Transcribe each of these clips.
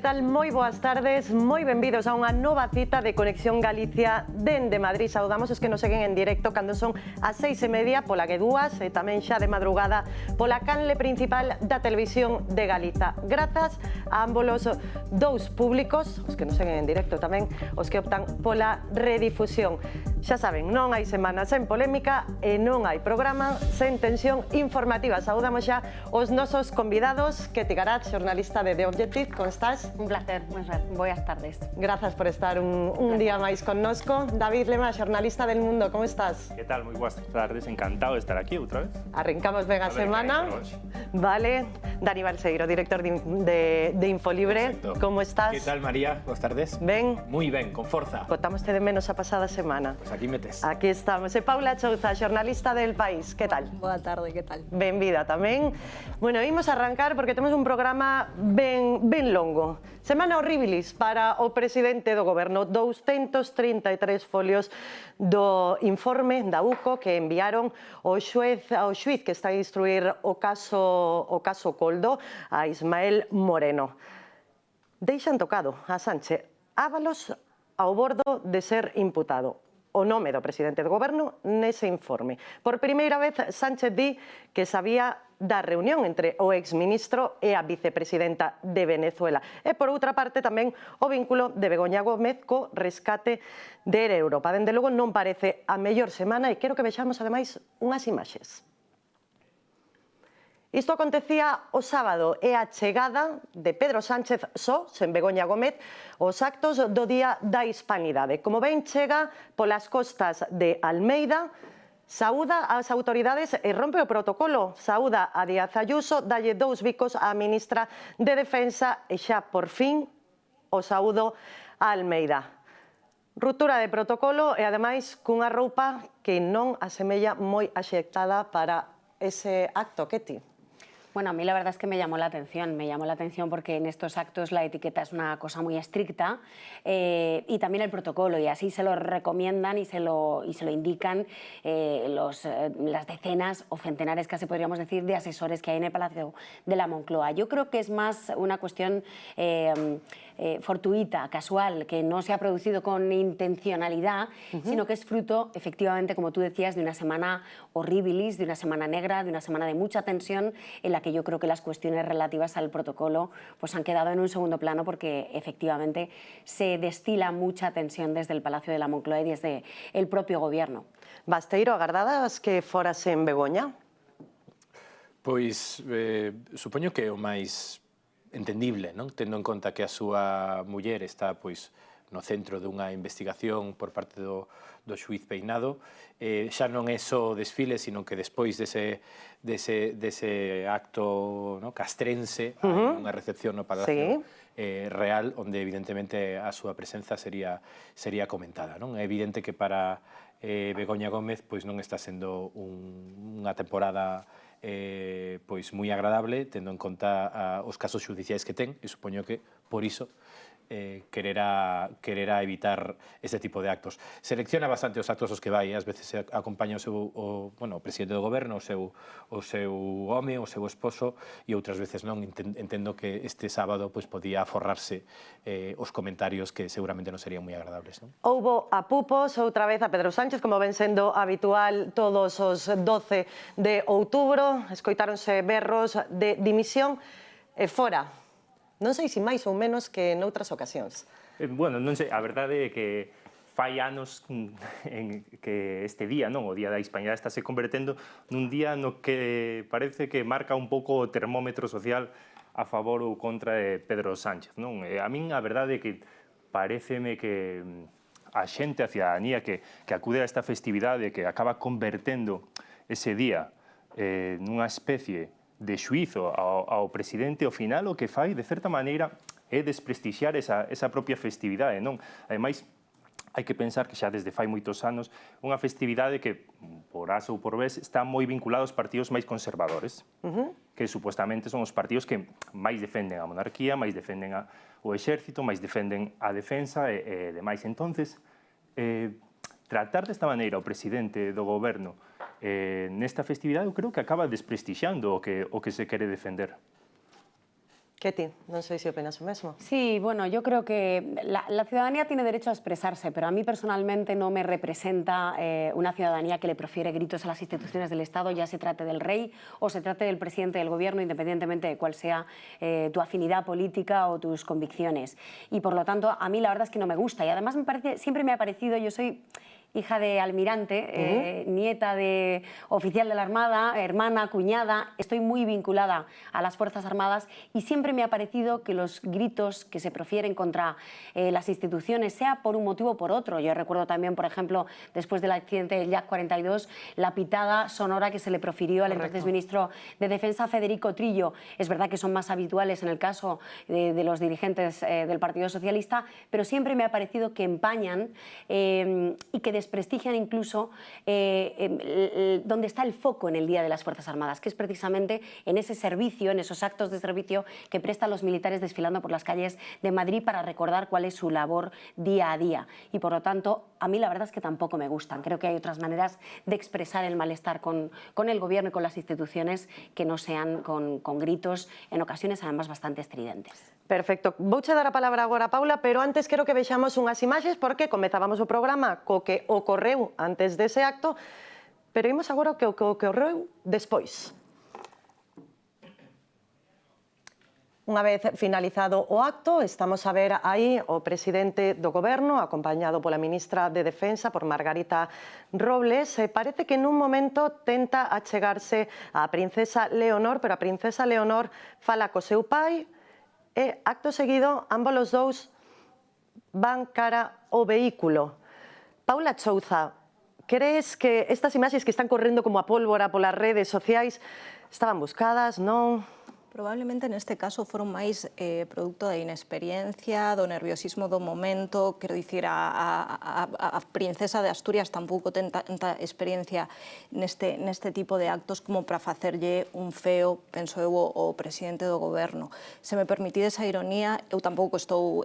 tal? Moi boas tardes, moi benvidos a unha nova cita de Conexión Galicia dende Madrid. Saudamos os que nos seguen en directo cando son as 6:30 pola G2 e tamén xa de madrugada pola canle principal da Televisión de Galiza. Grazas a ambos os dous públicos, os que nos seguen en directo tamén, os que optan pola redifusión. Xa saben, non hai semana sen polémica e non hai programa sen tensión informativa. Saudamos xa os nosos convidados. Ketty Garat, xornalista de The Objective, como estás? Un placer, buenas tardes. Gracias por estar un día máis connosco. David Lema, xornalista del Mundo, como estás? Que tal? Moi boas tardes, encantado de estar aquí outra vez. Arrancamos ben a semana. Vale. Dani Balseiro, director de Infolibre, como estás? Que tal, María? Boas tardes. Ben? Moi ben, con forza. Botámoste de menos a pasada semana. Pues aquí metes. Aquí estamos. E Paula Chouza, xornalista del País, que tal? Boa tarde, que tal? Benvida tamén. Bueno, imos arrancar porque temos un programa ben longo. Semana horribilis para o presidente do goberno. 233 folios do informe da UCO que enviaron ao xuiz que está a instruir o caso Coldo, a Ismael Moreno. Deixan tocado a Sánchez Ábalos ao bordo de ser imputado. O nome do presidente do goberno nese informe. Por primeira vez, Sánchez di que sabía da reunión entre o exministro e a vicepresidenta de Venezuela. E, por outra parte, tamén o vínculo de Begoña Gómez co rescate de Air Europa. Dende logo, non parece a mellor semana e quero que vexamos, ademais, unhas imaxes. Isto acontecía o sábado e a chegada de Pedro Sánchez só, sen Begoña Gómez, os actos do Día da Hispanidade. Como ben, chega polas costas de Almeida, saúda ás autoridades e rompe o protocolo. Saúda a Díaz Ayuso, dalle 2 bicos á ministra de Defensa e xa, por fin, o saúdo a Almeida. Ruptura de protocolo e, ademais, cunha roupa que non asemella moi axectada para ese acto, Ketty. Bueno, a mí la verdad es que me llamó la atención porque en estos actos la etiqueta es una cosa muy estricta y también el protocolo, y así se lo recomiendan y se lo indican las decenas o centenares, casi podríamos decir, de asesores que hay en el Palacio de la Moncloa. Yo creo que es más una cuestión fortuita, casual, que no se ha producido con intencionalidad, sino que es fruto, efectivamente, como tú decías, de una semana horribilis, de una semana negra, de una semana de mucha tensión, en la que yo creo que las cuestiones relativas al protocolo pues han quedado en un segundo plano porque efectivamente se destila mucha tensión desde el Palacio de la Moncloa y desde el propio gobierno. Basteiro, agardadas que forase en Begoña? Pois, supoño que é o máis entendible, non? Tendo en conta que a súa muller está pois no centro dunha investigación por parte do xuiz Peinado, xa non é só o desfile, sino que despois dese acto castrense, unha recepción no Palacio Real, onde evidentemente a súa presenza sería comentada. É evidente que para Begoña Gómez pois non está sendo unha temporada pois moi agradable, tendo en conta os casos judiciais que ten, e supoño que por iso quererá evitar este tipo de actos. Selecciona bastante os actos aos que vai, ás veces acompaña o presidente do goberno, o seu home, o seu esposo, e outras veces non. Entendo que este sábado podía aforrarse os comentarios que seguramente non serían moi agradables. Houbo apupos outra vez a Pedro Sánchez, como ven sendo habitual todos os 12 de outubro, escoitáronse berros de dimisión e fora. Non sei se máis ou menos que noutras ocasións. Bueno, non sei, a verdade é que fai anos que este día, o Día da Hispanidade, está se convertendo nun día no que parece que marca un pouco o termómetro social a favor ou contra de Pedro Sánchez. A min a verdade é que pareceme que a xente, a cidadanía que acude a esta festividade, que acaba convertendo ese día nunha especie de xuízo ao presidente, ao final o que fai, de certa maneira, é desprestixiar esa propia festividade. Ademais, hai que pensar que xa desde fai moitos anos unha festividade que, por as ou por vez, está moi vinculada aos partidos máis conservadores, que supuestamente son os partidos que máis defenden a monarquía, máis defenden o exército, máis defenden a defensa e demais. Entonces, tratar desta maneira o presidente do goberno nesta festividade, eu creo que acaba desprestixiando o que se quere defender. Ketty, non sei se opinas o mesmo. Sí, bueno, yo creo que la ciudadanía tiene derecho a expresarse, pero a mí personalmente no me representa una ciudadanía que le profiere gritos a las instituciones del Estado, ya se trate del rey o se trate del presidente del gobierno, independientemente de cuál sea tu afinidad política o tus convicciones. Y por lo tanto, a mí la verdad es que no me gusta. Y además siempre me ha parecido, yo soy hija de almirante, nieta de oficial de la Armada, hermana, cuñada, estoy muy vinculada a las Fuerzas Armadas y siempre me ha parecido que los gritos que se profieren contra las instituciones, sea por un motivo o por otro. Yo recuerdo también, por ejemplo, después del accidente del Yak 42, la pitada sonora que se le profirió al entonces ministro de Defensa, Federico Trillo. Es verdad que son más habituales en el caso de los dirigentes del Partido Socialista, pero siempre me ha parecido que empañan y que desprestigian incluso donde está el foco en el Día de las Fuerzas Armadas, que es precisamente en ese servicio, en esos actos de servicio que prestan los militares desfilando por las calles de Madrid para recordar cuál es su labor día a día. Y por lo tanto, a mí la verdad es que tampoco me gustan. Creo que hay otras maneras de expresar el malestar con el gobierno y con las instituciones que no sean con gritos, en ocasiones además bastante estridentes. Perfecto. Vouche dar a palabra agora a Paula, pero antes quero que vexamos unhas imaxes porque comezábamos o programa co que ocorreu antes dese acto, pero imos agora o que ocorreu despois. Unha vez finalizado o acto, estamos a ver aí o presidente do Goberno, acompañado pola ministra de Defensa, por Margarita Robles, e parece que nun momento tenta achegarse á princesa Leonor, pero a princesa Leonor fala co seu pai, e, acto seguido, ambos os dous van cara ao vehículo. Paula Chouza, crees que estas imaxes que están correndo como a pólvora polas redes sociais estaban buscadas, non? Probablemente neste caso foron máis produto da inexperiencia, do nerviosismo do momento. Quero dicir, a princesa de Asturias tampouco ten tanta experiencia neste tipo de actos como para facerlle un feo, penso eu, ao presidente do goberno. Se me permitides a ironía, eu tampouco estou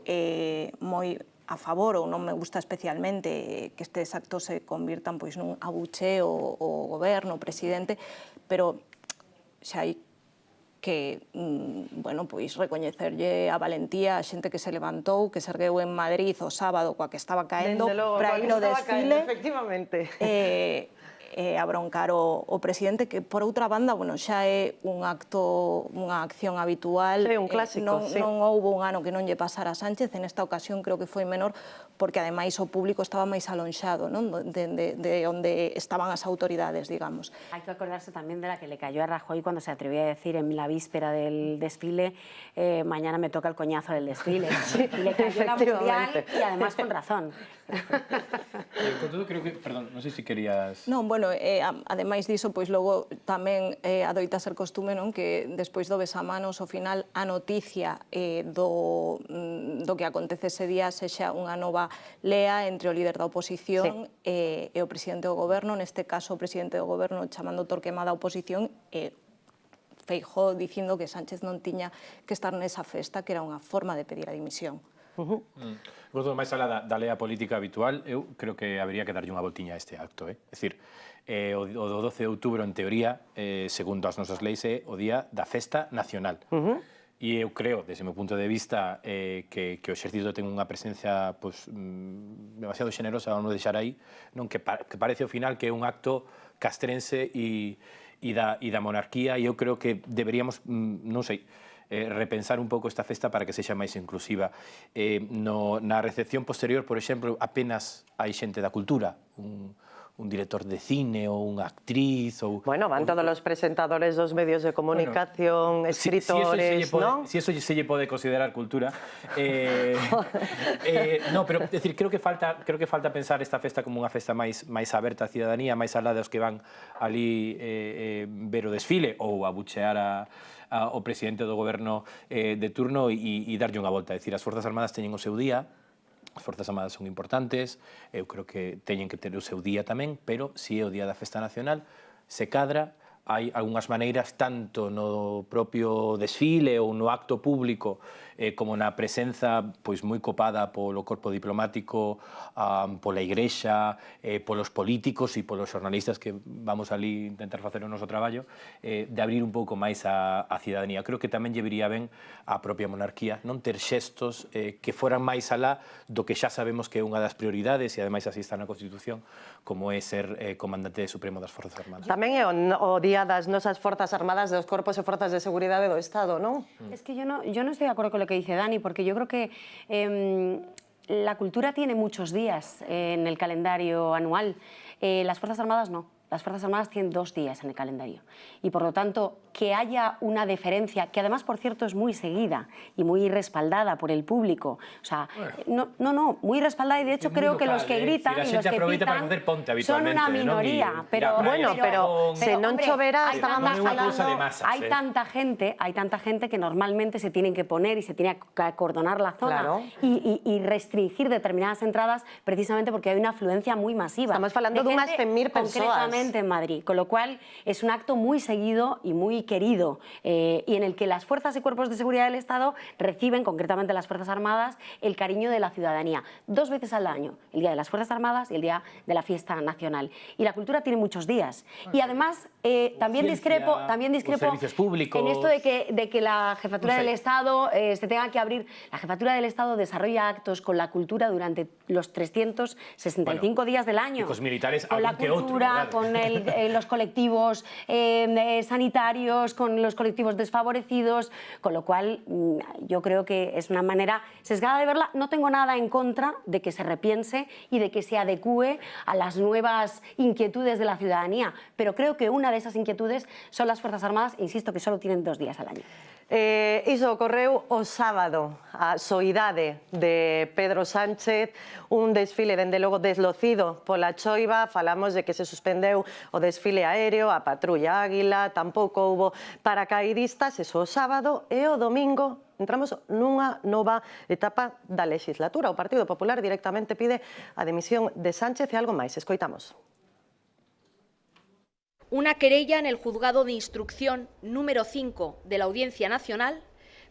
moi a favor, ou non me gusta especialmente que estes actos se convirtan pois nun abucheo ao goberno, ao presidente, pero xa hai que, bueno, pois recoñecerlle a valentía a xente que se levantou, que se ergueu en Madrid o sábado coa que estaba caendo para ir ao desfile, a broncar o presidente, que por outra banda, bueno, xa é un acto, unha acción habitual. É un clásico, sí. Non houbo un ano que non lle pasara a Sánchez, en esta ocasión creo que foi menor, porque ademais o público estaba máis alonxado, non? De onde estaban as autoridades, digamos. Hay que acordarse también de la que le cayó a Rajoy cuando se atrevió a decir en la víspera del desfile, mañana me toca el coñazo del desfile. Sí, y le cayó la mundial y además con razón. Con todo creo que, perdón, non sei se querías... Non, bueno, ademais diso, pois logo tamén adoita ser costume, non, que despois do besamanos, ao final, a noticia do que acontece ese día sexa unha nova lea entre o líder da oposición e o presidente do goberno, neste caso o presidente do goberno chamando Torquemada a oposición e Feijóo dicindo que Sánchez non tiña que estar nesa festa, que era unha forma de pedir a dimisión. Máis alá da lea política habitual, eu creo que habría que darlle unha voltiña a este acto. É dicir, o 12 de outubro, en teoría, segundo as nosas leis, é o día da festa nacional. E eu creo, desde o meu punto de vista, que o exército ten unha presencia demasiado xenerosa ao non deixar aí, que parece ao final que é un acto castrense e da monarquía, e eu creo que deberíamos, non sei, repensar un pouco esta festa para que sexa máis inclusiva. Na recepción posterior, por exemplo, apenas hai xente da cultura, un director de cine ou unha actriz ou... Bueno, van todos os presentadores dos medios de comunicación, escritores, non? Si eso se lle pode considerar cultura. No, pero decir, creo que falta pensar esta festa como unha festa máis aberta á cidadanía, máis alá dos que van ali ver o desfile ou abuchear ao presidente do goberno de turno e darlle unha volta. Decir, as Forzas Armadas teñen o seu día, as Forzas Armadas son importantes, eu creo que teñen que ter o seu día tamén, pero si é o día da festa nacional, se cadra, hai algunhas maneiras, tanto no propio desfile ou no acto público como na presenza pois moi copada polo corpo diplomático, pola Igrexa, polos políticos e polos xornalistas que vamos ali intentar facer o noso traballo, de abrir un pouco máis a cidadanía. Creo que tamén lle viría ben a propia monarquía non ter xestos que foran máis alá do que xa sabemos que é unha das prioridades e ademais así está na Constitución, como é ser comandante supremo das Forzas Armadas. Tamén é o día das nosas Forzas Armadas, dos corpos e forzas de seguridade do Estado, non? Es que yo no estoy de acuerdo con lo que dice Dani, porque yo creo que la cultura tiene muchos días en el calendario anual. Las Fuerzas Armadas no. Las Fuerzas Armadas tienen 2 días en el calendario. Y por lo tanto, que haya una deferencia, que además, por cierto, es muy seguida y muy respaldada por el público. O sea, no, muy respaldada. Y de hecho, creo que los que gritan y los que pitan son una minoría. ¿no? Pero se non chovera, estábamos hablando. Hay tanta gente que normalmente se tienen que poner y se tiene que acordonar la zona, claro, y restringir determinadas entradas precisamente porque hay una afluencia muy masiva. Estamos hablando de unas 100.000 personas. En Madrid, con lo cual es un acto muy seguido y muy querido y en el que las fuerzas y cuerpos de seguridad del Estado reciben, concretamente las Fuerzas Armadas, el cariño de la ciudadanía 2 veces al año, el Día de las Fuerzas Armadas y el Día de la Fiesta Nacional. Y la cultura tiene muchos días. Y además también discrepo en esto de que la jefatura del Estado se tenga que abrir. La jefatura del Estado desarrolla actos con la cultura durante los 365 días del año. Y los militares con la cultura, con los colectivos sanitarios, con los colectivos desfavorecidos, con lo cual yo creo que es una manera sesgada de verla. No tengo nada en contra de que se repiense y de que se adecúe a las nuevas inquietudes de la ciudadanía, pero creo que una de esas inquietudes son las Fuerzas Armadas, insisto, que solo tienen 2 días al año. Iso ocorreu o sábado, a soidade de Pedro Sánchez, un desfile, dende logo, deslocido pola choiva. Falamos de que se suspendeu o desfile aéreo, a patrulla Águila, tampouco houbo paracaidistas. Eso o sábado, e o domingo entramos nunha nova etapa da legislatura. O Partido Popular directamente pide a dimisión de Sánchez e algo máis. Escoitamos. Una querella en el Juzgado de Instrucción número 5 de la Audiencia Nacional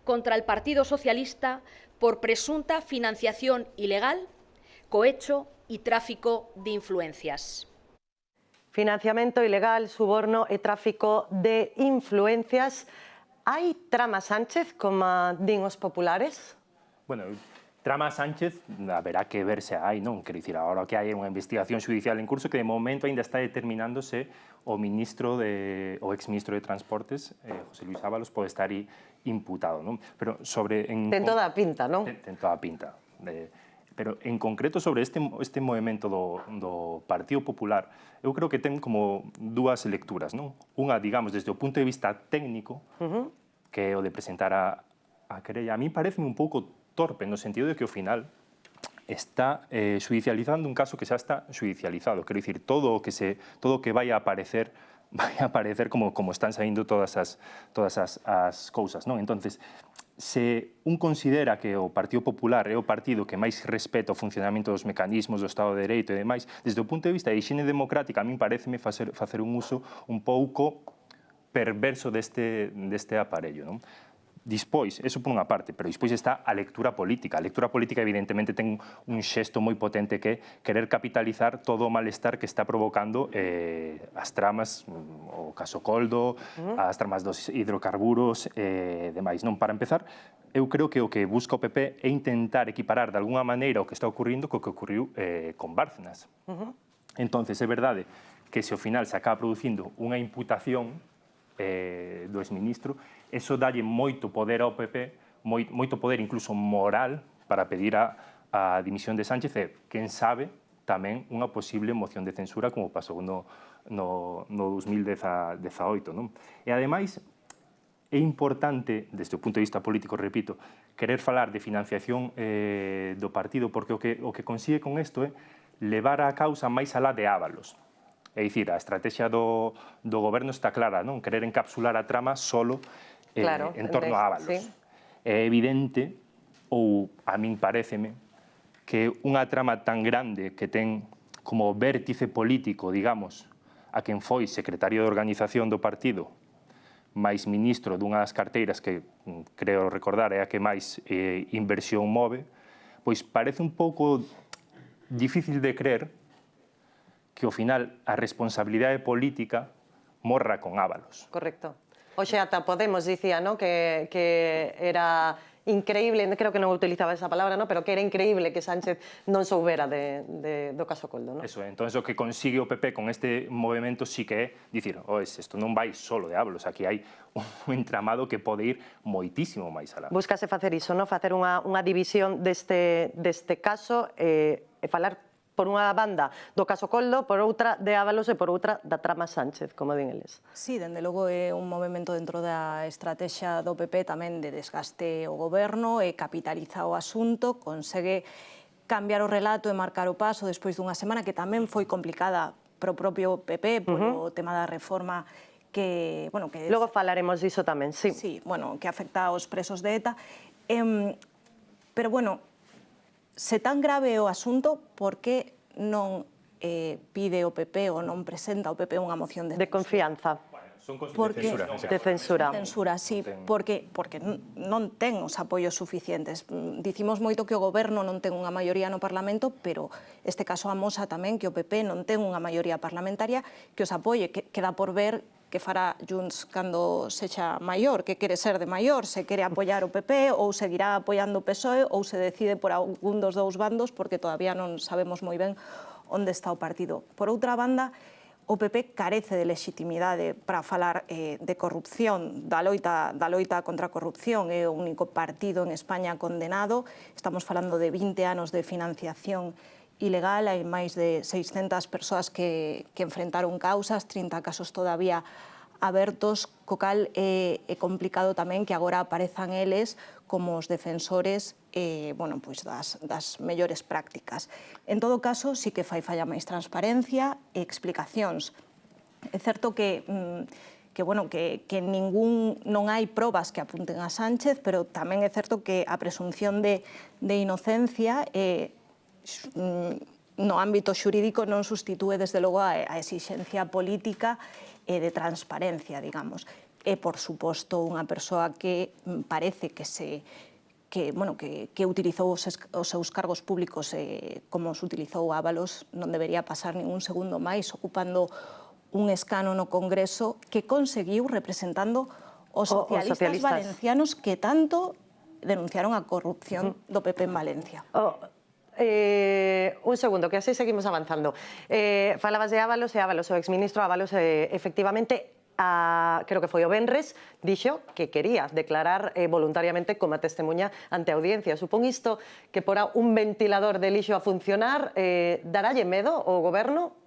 contra el Partido Socialista por presunta financiación ilegal, cohecho y tráfico de influencias. Financiamento ilegal, suborno e tráfico de influencias. Hai trama Sánchez, como din os populares? Bueno, trama Sánchez haberá que ver se hai, non? Quero dicir, agora que hai unha investigación judicial en curso que de momento ainda está determinándose o exministro de Transportes, José Luis Ábalos, pode estar imputado, non? Pero sobre... Ten toda a pinta, non? Ten toda a pinta. Pero en concreto sobre este movimento do Partido Popular, eu creo que ten como 2 lecturas, non? Unha, digamos, desde o punto de vista técnico, que é o de presentar a querella. A mí parece un pouco torpe, no sentido de que ao final está judicializando un caso que xa está judicializado. Quero dicir, todo o que vai a aparecer como están saindo todas as cousas, non? Entonces, se un considera que o Partido Popular é o partido que máis respeta o funcionamento dos mecanismos do Estado de Dereito e demais, desde o punto de vista de higiene democrática, a min pareceme facer un uso un pouco perverso deste aparello, non? Dispois, eso por unha parte, pero dispois está a lectura política. A lectura política evidentemente ten un xesto moi potente que é querer capitalizar todo o malestar que está provocando as tramas, o caso Coldo, as tramas dos hidrocarburos e demais. Non, para empezar, eu creo que o que busca o PP é intentar equiparar de alguna maneira o que está ocurrindo co que ocurriu con Bárcenas. Entonces, é verdade que se ao final se acaba producindo unha imputación do exministro, eso dalle moito poder ao PP, moito poder incluso moral para pedir a dimisión de Sánchez e, quen sabe, tamén unha posible moción de censura como pasou no 2018, non? E ademais, é importante, desde o punto de vista político, repito, querer falar de financiación do partido, porque o que consigue con isto é levar a causa máis alá de Ábalos. É dicir, a estrategia do goberno está clara, non? Querer encapsular a trama solo en torno a Ábalos. É evidente, ou a min paréceme, que unha trama tan grande que ten como vértice político, digamos, a quen foi secretario de organización do partido, máis ministro dunha das carteiras que, creo recordar, é a que máis inversión move, pois parece un pouco difícil de creer que ao final a responsabilidade política morra con Ábalos. Correcto. Oxe, ata Podemos dicía, ¿no?, que era increíble, creo que non utilizaba esa palabra, ¿no?, pero que era increíble que Sánchez non soubera do caso Coldo, ¿no? Eso é, entón o que consigue o PP con este movimento sí que é dicir, isto non vai solo de Ábalos, aquí hai un entramado que pode ir moitísimo máis alá. Buscase facer iso, ¿no?, facer unha división deste caso e falar por unha banda do caso Coldo, por outra de Ábalos e por outra da trama Sánchez, como din eles. Sí, dende logo é un movimento dentro da estrategia do PP tamén de desgaste o goberno e capitaliza o asunto, consegue cambiar o relato e marcar o paso despois dunha semana que tamén foi complicada pro propio PP polo tema da reforma que, bueno, que... Logo falaremos diso tamén, sí. Sí, bueno, que afecta aos presos de ETA. Pero, bueno, se tan grave o asunto, por que non pide o PP ou non presenta o PP unha moción de confianza? Son cosas de censura. De censura. Censura, sí, porque non ten os apoios suficientes. Dicimos moito que o goberno non ten unha maioría no Parlamento, pero este caso amosa tamén que o PP non ten unha maioría parlamentaria que os apoie, que queda por ver que fará Junts cando sexa maior, que quere ser de maior, se quere apoiar o PP ou seguirá apoiando o PSOE ou se decide por algún dos dous bandos porque todavía non sabemos moi ben onde está o partido. Por outra banda, o PP carece de legitimidade para falar de corrupción, da loita contra a corrupción, é o único partido en España condenado, estamos falando de 20 anos de financiación ilegal, hai máis de 600 persoas que enfrentaron causas, 30 casos todavía abertos, co cal é complicado tamén que agora aparezan eles como os defensores bueno, pois das mellores prácticas. En todo caso, sí que fai falla máis transparencia e explicacións. É certo que non hai probas que apunten a Sánchez, pero tamén é certo que a presunción de inocencia no ámbito xurídico non sustitúe desde logo a exixencia política e de transparencia, digamos. E, por suposto, unha persoa que parece que utilizou os seus cargos públicos como se utilizou Ábalos, non debería pasar ningún segundo máis ocupando un escano no Congreso que conseguiu representando os socialistas valencianos que tanto denunciaron a corrupción do PP en Valencia. Un segundo, que así seguimos avanzando. Falabas de Ábalos e Ábalos, o exministro Ábalos, efectivamente, creo que foi o venres, dixo que quería declarar voluntariamente como testemunha ante a audiencia. Supón isto que porá un ventilador de lixo a funcionar, daralle medo ao goberno?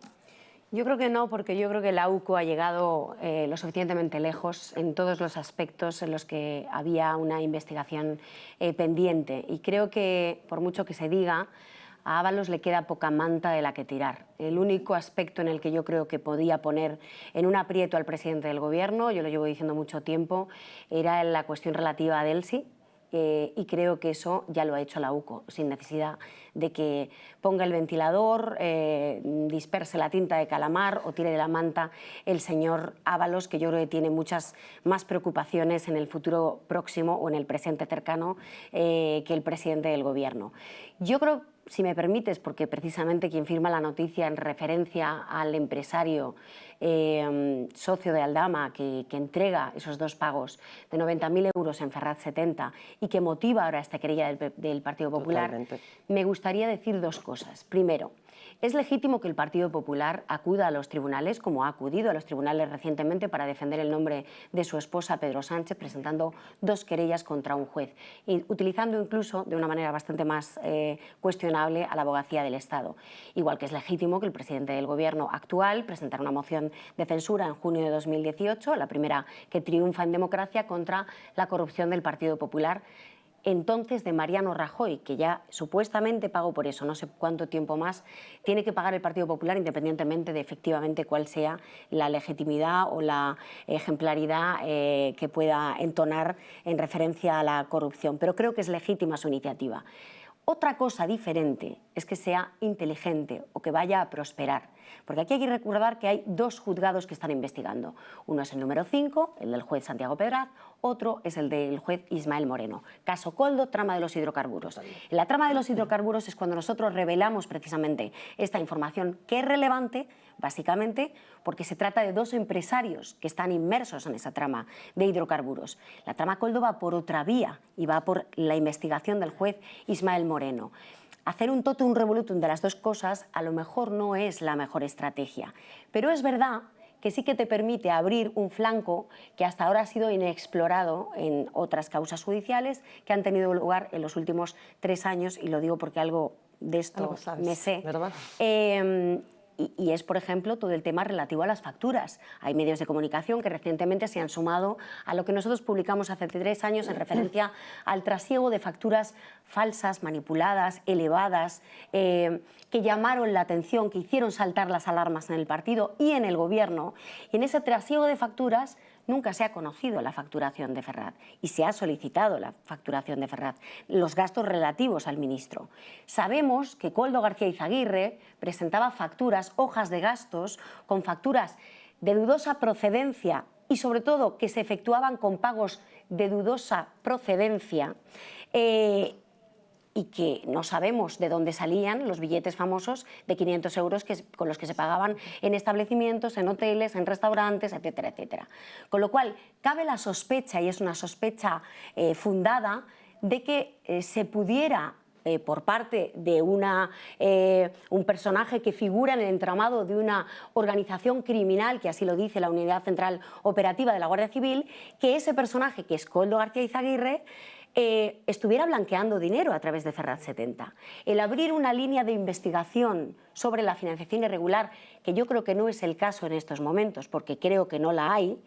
Yo creo que no, porque yo creo que la UCO ha llegado lo suficientemente lejos en todos los aspectos en los que había una investigación pendiente. Y creo que, por mucho que se diga, a Ábalos le queda poca manta de la que tirar. El único aspecto en el que yo creo que podía poner en un aprieto al presidente del gobierno, yo lo llevo diciendo mucho tiempo, era la cuestión relativa a Delsi. Y creo que eso ya lo ha hecho la UCO, sin necesidad de que ponga el ventilador, disperse la tinta de calamar o tire de la manta el señor Ábalos, que yo creo que tiene muchas más preocupaciones en el futuro próximo o en el presente cercano que el presidente del gobierno. Yo creo, si me permites, porque precisamente quien firma la noticia en referencia al empresario socio de Aldama que entrega esos dos pagos de 90.000 euros en Ferraz 70 y que motiva ahora esta querella del Partido Popular, totalmente, me gustaría decir dos cosas. Primero, es legítimo que el Partido Popular acuda a los tribunales, como ha acudido a los tribunales recientemente para defender el nombre de su esposa, Pedro Sánchez, presentando dos querellas contra un juez, y utilizando incluso, de una manera bastante más cuestionable, a la abogacía del Estado. Igual que es legítimo que el presidente del Gobierno actual presentara una moción de censura en junio de 2018, la primera que triunfa en democracia, contra la corrupción del Partido Popular, entonces de Mariano Rajoy, que ya supuestamente pagó por eso, no sé cuánto tiempo más tiene que pagar el Partido Popular, independientemente de efectivamente cuál sea la legitimidad o la ejemplaridad que pueda entonar en referencia a la corrupción. Pero creo que es legítima su iniciativa. Otra cosa diferente es que sea inteligente o que vaya a prosperar. Porque aquí hay que recordar que hay dos juzgados que están investigando. Uno es el número 5, el del juez Santiago Pedraz, otro es el del juez Ismael Moreno. Caso Koldo, trama de los hidrocarburos. En la trama de los hidrocarburos es cuando nosotros revelamos precisamente esta información que es relevante, básicamente porque se trata de dos empresarios que están inmersos en esa trama de hidrocarburos. La trama Koldo va por otra vía y va por la investigación del juez Ismael Moreno. Hacer un totum revolutum de las dos cosas a lo mejor no es la mejor estrategia, pero es verdad que sí que te permite abrir un flanco que hasta ahora ha sido inexplorado en otras causas judiciales que han tenido lugar en los últimos 3 años, y lo digo porque algo de esto me sé. ¿Verdad? Y es, por ejemplo, todo el tema relativo a las facturas. Hay medios de comunicación que recientemente se han sumado a lo que nosotros publicamos hace 3 años en referencia al trasiego de facturas falsas, manipuladas, elevadas, que llamaron la atención, que hicieron saltar las alarmas en el partido y en el gobierno. Y en ese trasiego de facturas nunca se ha conocido la facturación de Ferraz y se ha solicitado la facturación de Ferraz, los gastos relativos al ministro. Sabemos que Koldo García Izaguirre presentaba facturas, hojas de gastos, con facturas de dudosa procedencia y sobre todo que se efectuaban con pagos de dudosa procedencia, y que no sabemos de dónde salían los billetes famosos de 500 euros con los que se pagaban en establecimientos, en hoteles, en restaurantes, etcétera, etcétera. Con lo cual, cabe la sospecha, y es una sospecha fundada, de que se pudiera, por parte de un personaje que figura en el entramado de una organización criminal, que así lo dice la Unidad Central Operativa de la Guardia Civil, que ese personaje, que es Koldo García Izaguirre, estuviera blanqueando dinero a través de Ferraz 70. El abrir una línea de investigación sobre la financiación irregular, que yo creo que no es el caso en estos momentos, porque creo que no la hay,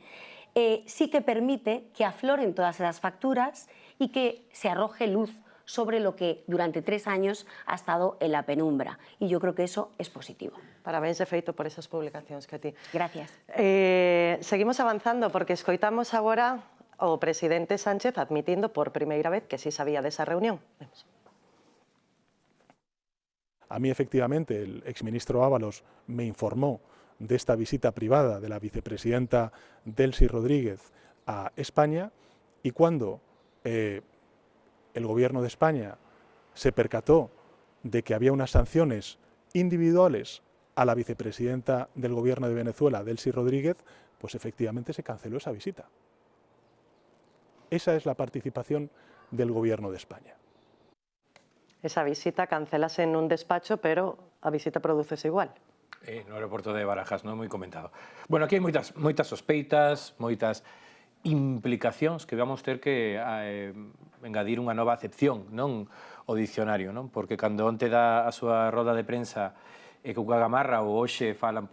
sí que permite que afloren todas esas facturas y que se arroje luz sobre lo que durante 3 años ha estado en la penumbra. Y yo creo que eso es positivo. Parabéns de feito por esas publicacións, Katy. Gracias. Seguimos avanzando porque escoitamos agora o presidente Sánchez admitindo por primeira vez que sí sabía desa reunión. A mí, efectivamente, el exministro Ábalos me informó de esta visita privada de la vicepresidenta Delcy Rodríguez a España, y cuando el gobierno de España se percató de que había unas sanciones individuales a la vicepresidenta del gobierno de Venezuela, Delcy Rodríguez, pues efectivamente se canceló esa visita. Esa es la participación del Gobierno de España. Esa visita cancelase en un despacho, pero a visita prodúcese igual. No aeroporto de Barajas, non moi comentado. Bueno, aquí hai moitas sospeitas, moitas implicacións que vamos ter que engadir unha nova acepción, non, o dicionario, non? Porque cando onte dá a súa roda de prensa Cuca Gamarra ou hoxe falan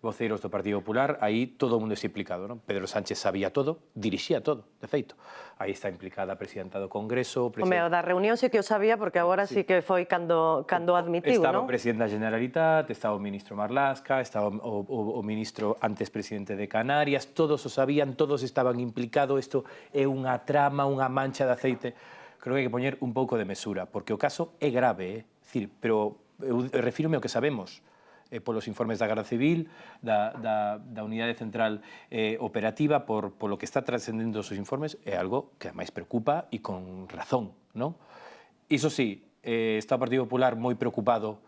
voceiros do Partido Popular, aí todo o mundo é implicado, non? Pedro Sánchez sabía todo, dirixía todo, de feito. Aí está implicada a presidenta do Congreso... Home, o da reunión sí que o sabía, porque agora sí que foi cando admitiu, non? Estaba o presidente da Generalitat, estaba o ministro Marlaska, estaba o ministro antes presidente de Canarias, todos o sabían, todos estaban implicados, isto é unha trama, unha mancha de aceite. Creo que hai que poñer un pouco de mesura, porque o caso é grave, Decir, pero eu refírome ao que sabemos, polos informes da Garda Civil, da Unidade Central Operativa, polo que está trascendendo os informes, é algo que ademais preocupa e con razón, non? Iso sí, está o Partido Popular moi preocupado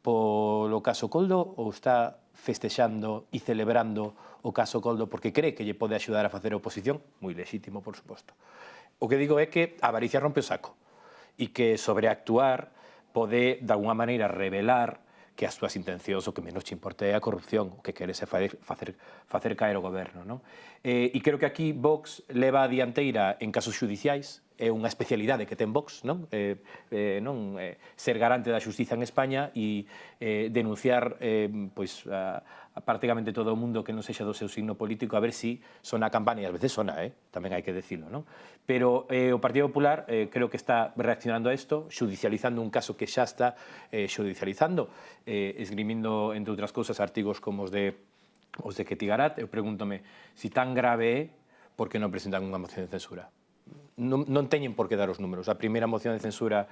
polo caso Koldo ou está festexando e celebrando o caso Koldo porque cree que lle pode axudar a facer oposición? Moi lexítimo, por suposto. O que digo é que a avaricia rompe o saco e que sobreactuar pode, de alguna maneira, revelar que as túas intencións o que menos te importa é a corrupción, o que queres é facer caer o goberno, non? E creo que aquí Vox leva a dianteira en casos judiciais, é unha especialidade que ten Vox, non? Ser garante da xustiza en España e denunciar a prácticamente todo o mundo que non sexa do seu signo político a ver si sona a campana, e ás veces sona, tamén hai que decirlo, non? Pero o Partido Popular creo que está reaccionando a isto, judicializando un caso que xa está judicializando, esgrimindo, entre outras cousas, artigos como os de Ketty Garat. Eu pregúntome, si tan grave é, por que non presentan unha moción de censura? non teñen por que dar os números. A primeira moción de censura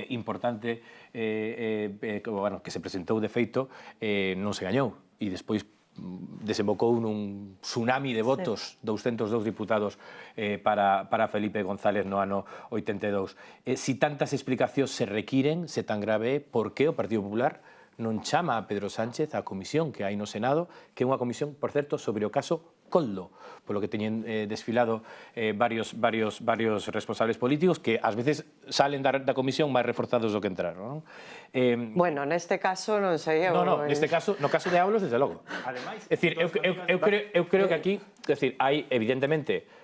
importante que se presentou de feito non se gañou e despois desembocou nun tsunami de votos, 202 diputados para Felipe González no ano 82. Si tantas explicacións se requiren, se tan grave, por que o Partido Popular non chama a Pedro Sánchez á comisión que hai no Senado, que é unha comisión, por certo, sobre o caso Coldo, polo que teñen desfilado varios responsables políticos que ás veces salen da comisión máis reforzados do que entraron, non? Bueno, neste caso non sei... No, neste caso, no caso de Ábalos, desde logo. Ademais, é dicir, eu creo que aquí, é dicir, hai evidentemente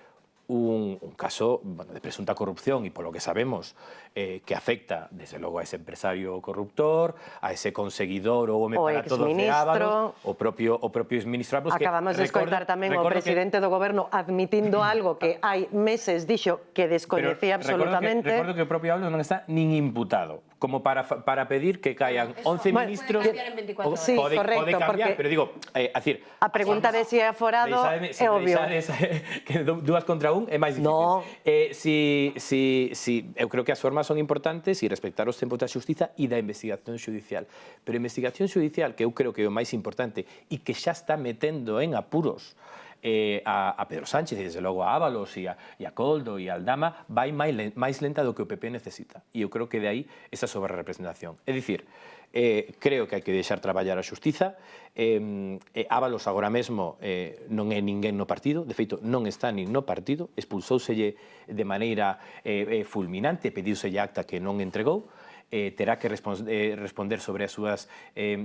un caso de presunta corrupción e polo que sabemos que afecta desde logo a ese empresario corruptor, a ese conseguidor ou home para todos de Ábalos, o propio exministro Ábalos. Acabamos de escoitar tamén o presidente do goberno admitindo algo que hai meses dixo que descoñecía absolutamente. Recordo que o propio Ábalos non está nin imputado, como para pedir que caian 11 ministros. Puede cambiar en 24 horas. Sí, correcto, pode cambiar, pero digo, a pregunta de si é aforado é obvio. Que dúas contra un é máis difícil. No. Eu creo que as formas son importantes e respectar os tempos da xustiza e da investigación xudicial. Pero a investigación xudicial, que eu creo que é o máis importante e que xa está metendo en apuros a Pedro Sánchez e desde logo a Ábalos e a Coldo e a Aldama, vai máis lenta do que o PP necesita. E eu creo que de aí esa sobrerepresentación. É dicir, creo que hai que deixar traballar a xustiza. Ábalos agora mesmo non é ninguén no partido, de feito non está nin no partido, expulsóuselle de maneira fulminante, pediuselle acta que non entregou, terá que responder sobre as súas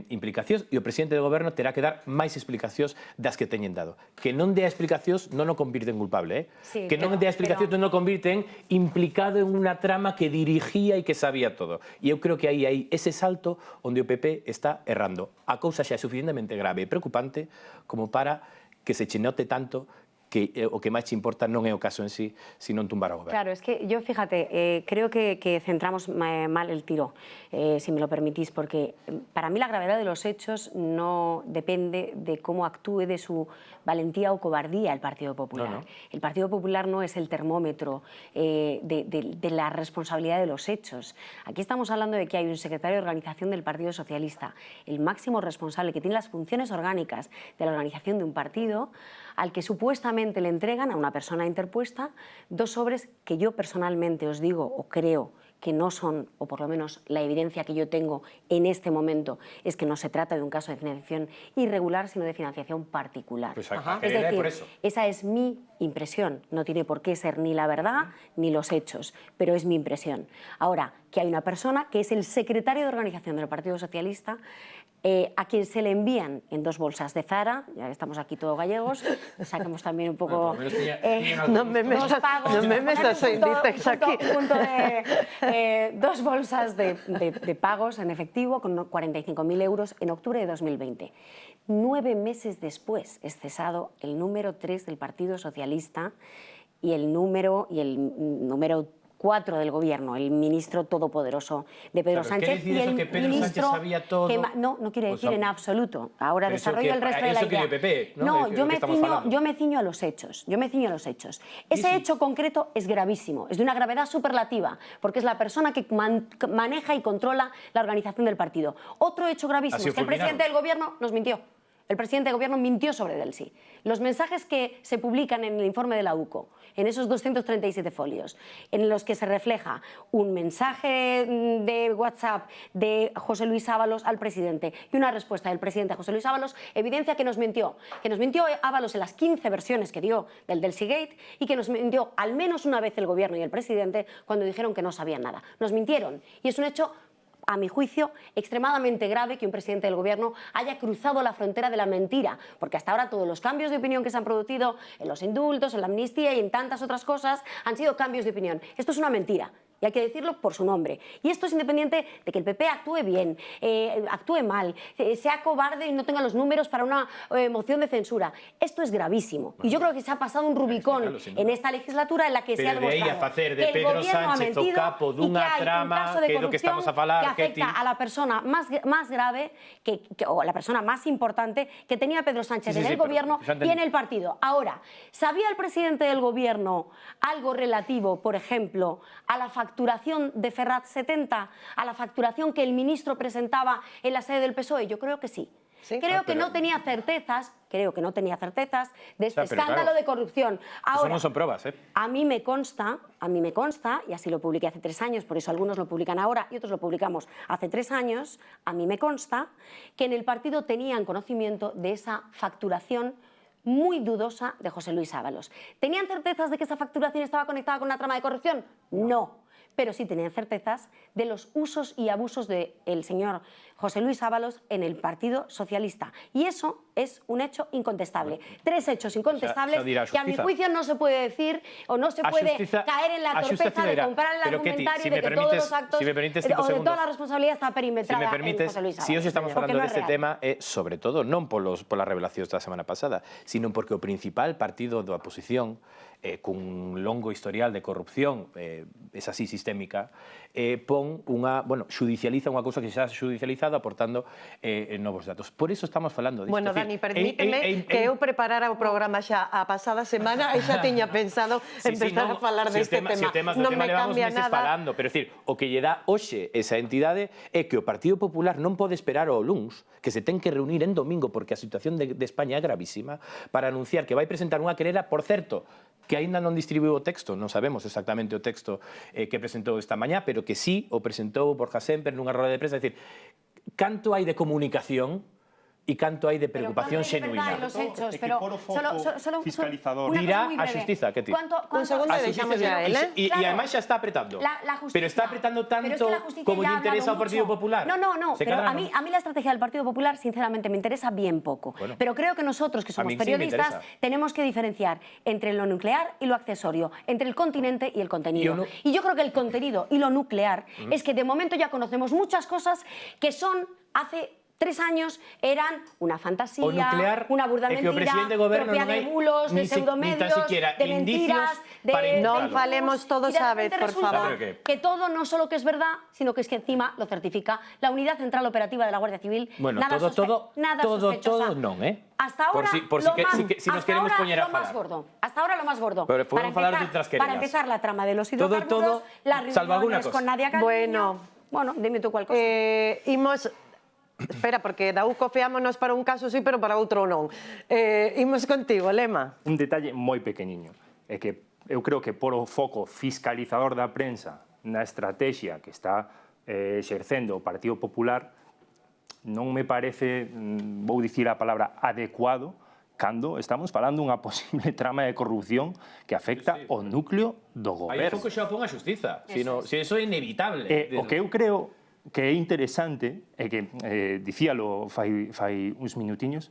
implicacións e o presidente do goberno terá que dar máis explicacións das que teñen dado. Que non dea explicacións non o convirten culpable, Sí, que non dea explicacións non o convirten implicado en unha trama que dirigía e que sabía todo. E eu creo que aí hai ese salto onde o PP está errando. A cousa xa é suficientemente grave e preocupante como para que se che note tanto que o que máis importa non é o caso en sí, sino en tumbar ao goberno. Claro, es que yo, fíjate, creo que centramos mal el tiro, si me lo permitís, porque para mí la gravedad de los hechos no depende de cómo actúe, de su valentía o cobardía el Partido Popular. El Partido Popular no es el termómetro de la responsabilidad de los hechos. Aquí estamos hablando de que hay un secretario de organización del Partido Socialista, el máximo responsable que tiene las funciones orgánicas de la organización de un partido, al que supuestamente le entregan a una persona interpuesta 2 sobres que yo personalmente os digo o creo que no son, o por lo menos la evidencia que yo tengo en este momento es que no se trata de un caso de financiación irregular, sino de financiación particular. Pues es decir, por eso. Esa es mi impresión, no tiene por qué ser ni la verdad ni los hechos, pero es mi impresión. Ahora, que hay una persona que es el secretario de organización del Partido Socialista, a quien se le envían en 2 bolsas de Zara, ya estamos aquí todos gallegos, sacamos también un poco... No me metas en Inditex aquí. 2 bolsas de pagos en efectivo con 45.000 euros en octubre de 2020. 9 meses después es cesado el número 3 del Partido Socialista y el número 4 del gobierno, el ministro todopoderoso de Pedro Sánchez. ¿Quiere decir eso que Pedro Sánchez sabía todo? No quiere decir en absoluto. Ahora desarrollo el resto de la idea. PP, ¿no? Yo me ciño a los hechos. Ese hecho concreto es gravísimo, es de una gravedad superlativa, porque es la persona que maneja y controla la organización del partido. Otro hecho gravísimo es que el presidente del gobierno nos mintió. El presidente del gobierno mintió sobre Delsi. Los mensajes que se publican en el informe de la UCO, en esos 237 folios, en los que se refleja un mensaje de WhatsApp de José Luis Ábalos al presidente y una respuesta del presidente a José Luis Ábalos, evidencia que nos mintió Ábalos en las 15 versiones que dio del Delsigate y que nos mintió al menos una vez el gobierno y el presidente cuando dijeron que no sabían nada. Nos mintieron y es un hecho, a mi juicio, extremadamente grave que un presidente del gobierno haya cruzado la frontera de la mentira, porque hasta ahora todos los cambios de opinión que se han producido en los indultos, en la amnistía y en tantas otras cosas han sido cambios de opinión. Esto es una mentira y hay que decirlo por su nombre. Y esto es independiente de que el PP actúe bien, actúe mal, sea cobarde y no tenga los números para una moción de censura. Esto es gravísimo. Y yo creo que se ha pasado un Rubicón en esta legislatura en la que se ha demostrado de aí a facer de que el Pedro gobierno ha Sánchez o mentido capo y dunha que hay un trama caso de que é do que corrupción estamos a falar, que afecta Ketty. a la persona más grave o la persona más importante que tenía Pedro Sánchez en el gobierno y en el partido. Ahora, ¿sabía el presidente del gobierno algo relativo, por ejemplo, a la facturación de Ferrat 70, a la facturación que el ministro presentaba en la sede del PSOE? Yo creo que sí. ¿Sí? Creo que no tenía certezas de este escándalo de corrupción. Ahora, Eso non son probas, ¿eh? a mí me consta, y así lo publiqué hace 3 años, por eso algunos lo publican ahora y otros lo publicamos hace 3 años, a mí me consta que en el partido tenían conocimiento de esa facturación muy dudosa de José Luis Ábalos. ¿Tenían certezas de que esa facturación estaba conectada con una trama de corrupción? No. Pero sí tenían certezas de los usos y abusos del señor José Luis Ábalos en el Partido Socialista. Y eso es un hecho incontestable. 3 hechos incontestables que a mi juicio no se puede decir o no se puede caer en la torpeza de comprar el argumentario de que todos los actos o de toda la responsabilidad está perimetrada en José Luis Ábalos. Si hoxe estamos falando deste tema é sobre todo non polas revelacións da semana pasada, sino porque o principal partido da oposición cun longo historial de corrupción, es así sistémica, xudicializa unha cousa que xa se xudicializado aportando novos datos. Por iso estamos falando disto. Bueno, Dani, permíteme que eu preparara o programa xa a pasada semana e xa tiña pensado empezar a falar deste tema. Non me cambia nada. Falando, pero decir, o que lle dá hoxe esa entidade é que o Partido Popular non pode esperar ao luns, que se ten que reunir en domingo porque a situación de España é gravísima, para anunciar que vai presentar unha querela, por certo, que aínda non distribuiu o texto, non sabemos exactamente o texto que presentou esta mañá, pero que sí o presentou Borja Semper nunha roda de prensa. É dicir, canto hai de comunicación e canto hai de preocupación xenuína. Dirá a xustiza, Ketty. Un segundo e deixamos ya él, E ademais xa está apretando. Pero está apretando tanto como lle interesa ao Partido Popular. No, pero a mí la estrategia del Partido Popular sinceramente me interesa bien poco. Pero creo que nosotros, que somos periodistas, tenemos que diferenciar entre lo nuclear y lo accesorio, entre el continente y el contenido. Y yo creo que el contenido y lo nuclear es que de momento ya conocemos muchas cosas que son hace 3 años eran una fantasía, una burda mentira, propia de bulos, de pseudomedios, de mentiras, de... Non falemos todos a vez, por favor. Que todo no solo que es verdad, sino que es que encima lo certifica la Unidad Central Operativa de la Guardia Civil. Bueno, todo non, ¿eh? Hasta ahora, si nos queremos poñer a falar. Hasta ahora lo más gordo. Pero podemos falar de outras querelas. Para empezar, la trama de los hidrocarburos, las reuniones con Nadia Calviño... Bueno, dime tú cuál cosa. Espera, porque da UCO fiámonos para un caso sí, pero para outro non. Imos contigo, Lema. Un detalle moi pequeniño é que eu creo que por o foco fiscalizador da prensa na estrategia que está exercendo o Partido Popular non me parece, vou dicir a palabra adecuado, cando estamos falando unha posible trama de corrupción que afecta o núcleo do goberno. Aí o foco xa pon a xustiza, se iso é inevitable. O que eu creo que é interesante, é que, dicíalo fai uns minutiños,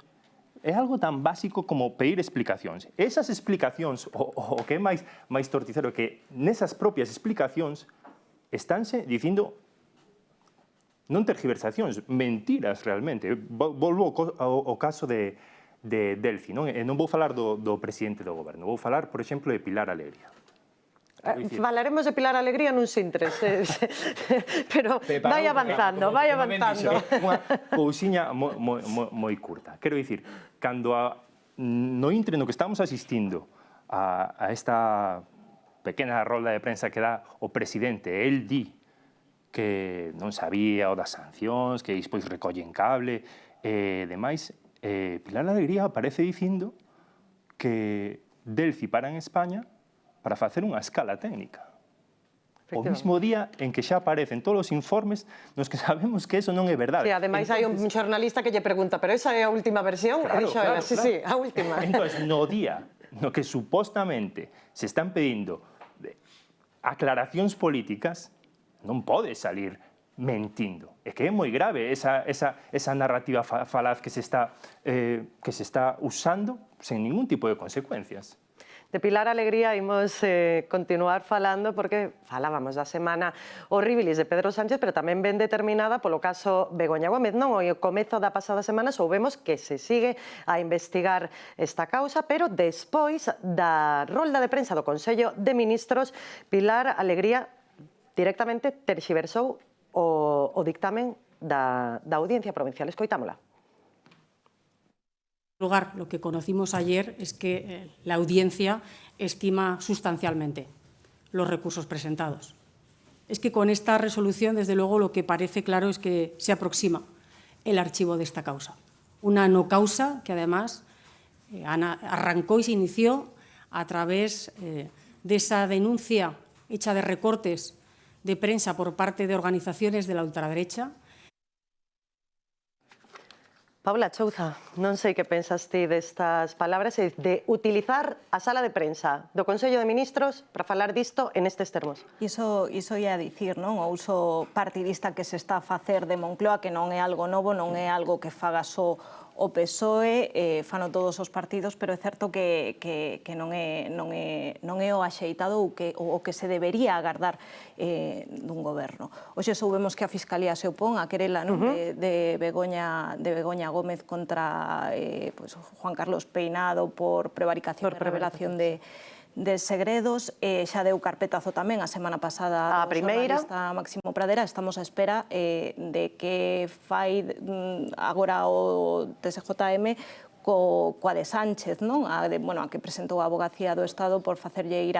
é algo tan básico como pedir explicacións. Esas explicacións, o que é máis torticero, é que nesas propias explicacións estánse dicindo non tergiversacións, mentiras realmente. Volvo ao caso de Delfi, non? E non vou falar do presidente do goberno, vou falar, por exemplo, de Pilar Alegría. Falaremos de Pilar Alegría nun sintres, pero vai avanzando. Unha cousiña moi curta. Quero dicir, cando no intre no que estamos asistindo a esta pequena rolda de prensa que dá o presidente, el di que non sabía o das sancións, que despois recollen cable e demais, Pilar Alegría aparece dicindo que Delfi para en España para facer unha escala técnica. O mismo día en que xa aparecen todos os informes nos que sabemos que eso non é verdade. Sí, ademais hai un xornalista que lle pregunta, pero esa é a última versión? Claro. Sí, a última. Entón, no día no que supostamente se están pedindo aclaracións políticas, non pode salir mentindo. É que é moi grave esa narrativa falaz que se está usando sen ningún tipo de consecuencias. De Pilar Alegría imos continuar falando porque falábamos da semana horribilis de Pedro Sánchez, pero tamén ben determinada polo caso Begoña Gómez. Non, o comezo da pasada semana soubemos que se sigue a investigar esta causa, pero despois da rolda de prensa do Consello de Ministros, Pilar Alegría directamente terxiversou o dictamen da Audiencia Provincial. Escoitámola. En lugar, lo que conocimos ayer es que la audiencia estima sustancialmente los recursos presentados. Es que con esta resolución, desde luego, lo que parece claro es que se aproxima el archivo de esta causa. Una no causa que, además, arrancó y se inició a través de esa denuncia hecha de recortes de prensa por parte de organizaciones de la ultraderecha. Paula Chouza, non sei que pensas ti destas palabras e de utilizar a sala de prensa do Consello de Ministros para falar disto en estes termos. Iso ia dicir, non? O uso partidista que se está a facer de Moncloa, que non é algo novo, non é algo que faga só o PSOE, fano todos os partidos, pero é certo que non é o axeitado ou que se debería agardar dun goberno. Hoxe soubemos que a Fiscalía se opón a querela de Begoña Gómez contra Juan Carlos Peinado por prevaricación e revelación de segredos. Xa deu carpetazo tamén a semana pasada a primeira, a Máximo Pradera. Estamos á espera de que fai agora o TSJM coa de Sánchez, non? A que presentou a Avogacía do Estado por facerlle ir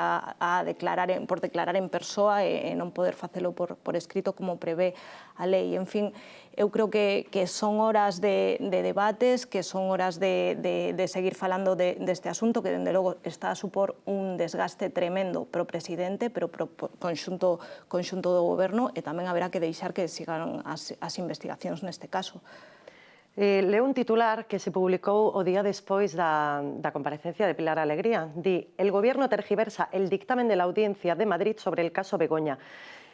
por declarar en persoa e non poder facelo por escrito como prevé a lei. En fin, eu creo que son horas de debates, que son horas de seguir falando deste asunto, que dende logo está a supor un desgaste tremendo pro presidente, pero pro conxunto do goberno, e tamén haberá que deixar que sigan as investigacións neste caso. Leo un titular que se publicou o día despois da comparecencia de Pilar Alegría. Di: el gobierno tergiversa el dictamen de la Audiencia de Madrid sobre el caso Begoña.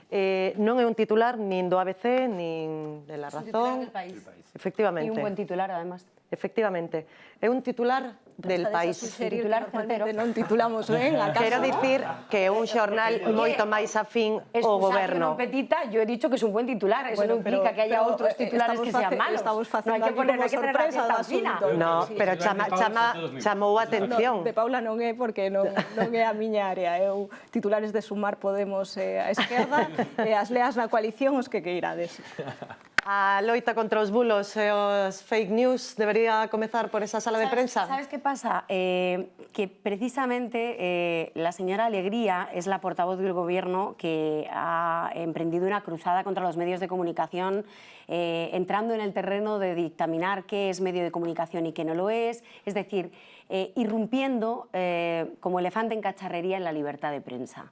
Non é un titular nin do ABC, nin de La Razón. Es un titular del País. Efectivamente. Y un buen titular, además. Efectivamente. É un titular del País. Titular certero. Non titulamos ben, acaso. Quero dicir que é un xornal moito máis afín ao goberno. Petita, yo he dicho que es un buen titular. Eso no implica que haya otros titulares que sean malos. No hay que tener la sorpresa tan fina. No, pero chamou a atención. De Paula non é porque non é a miña área. Eu titulares de Sumar Podemos a esquerda e as leas na coalición os que queirades. A loita contra os bulos e os fake news debería comezar por esa sala de prensa. ¿Sabes qué pasa? Que precisamente la señora Alegría es la portavoz del Gobierno que ha emprendido una cruzada contra los medios de comunicación, entrando en el terreno de dictaminar qué es medio de comunicación y qué no lo es decir, irrumpiendo como elefante en cacharrería en la libertad de prensa.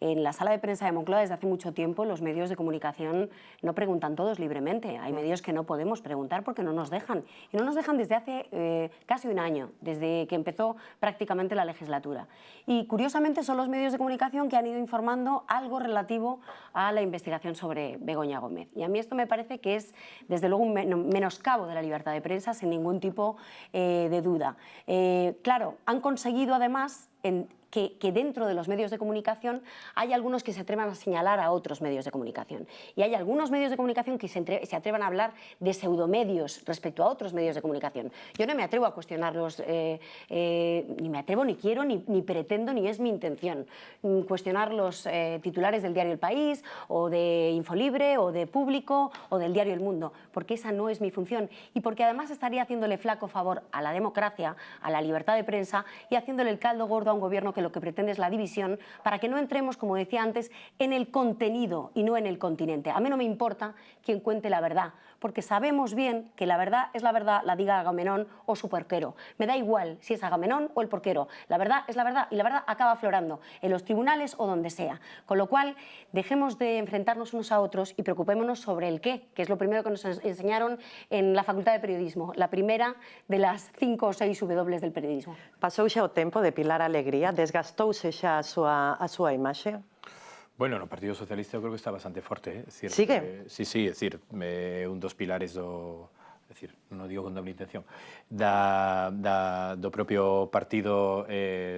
En la sala de prensa de Moncloa, desde hace mucho tiempo, los medios de comunicación no preguntan todos libremente. Hay medios que no podemos preguntar porque no nos dejan. Y no nos dejan desde hace casi un año, desde que empezó prácticamente la legislatura. Y curiosamente son los medios de comunicación que han ido informando algo relativo a la investigación sobre Begoña Gómez. Y a mí esto me parece que es, desde luego, un menoscabo de la libertad de prensa, sin ningún tipo de duda. Claro, han conseguido además que dentro de los medios de comunicación hay algunos que se atrevan a señalar a otros medios de comunicación. Y hay algunos medios de comunicación que se atrevan a hablar de pseudomedios respecto a otros medios de comunicación. Yo no me atrevo a cuestionarlos, ni me atrevo, ni quiero, ni pretendo, ni es mi intención cuestionar los titulares del diario El País, o de Infolibre, o de Público, o del diario El Mundo, porque esa no es mi función. Y porque además estaría haciéndole flaco favor a la democracia, a la libertad de prensa, y haciéndole el caldo gordo a un gobierno que lo que pretende es la división, para que no entremos, como decía antes, en el contenido y no en el continente. A mí no me importa quien cuente la verdad, porque sabemos bien que la verdad es la verdad, la diga Agamenón o su porquero. Me da igual si es Agamenón o el porquero. La verdad es la verdad y la verdad acaba aflorando en los tribunales o donde sea. Con lo cual, dejemos de enfrentarnos unos a otros y preocupémonos sobre el qué, que es lo primero que nos enseñaron en la Facultad de Periodismo, la primera de las 5 o 6 W del periodismo. Pasou xa o tempo de Pilar Alegría, desgastouse xa a súa imaxe? Bueno, no Partido Socialista eu creo que está bastante forte. Sigue? Sí, é dicir, un dos pilares do é dicir, non o digo con doble intención, do propio Partido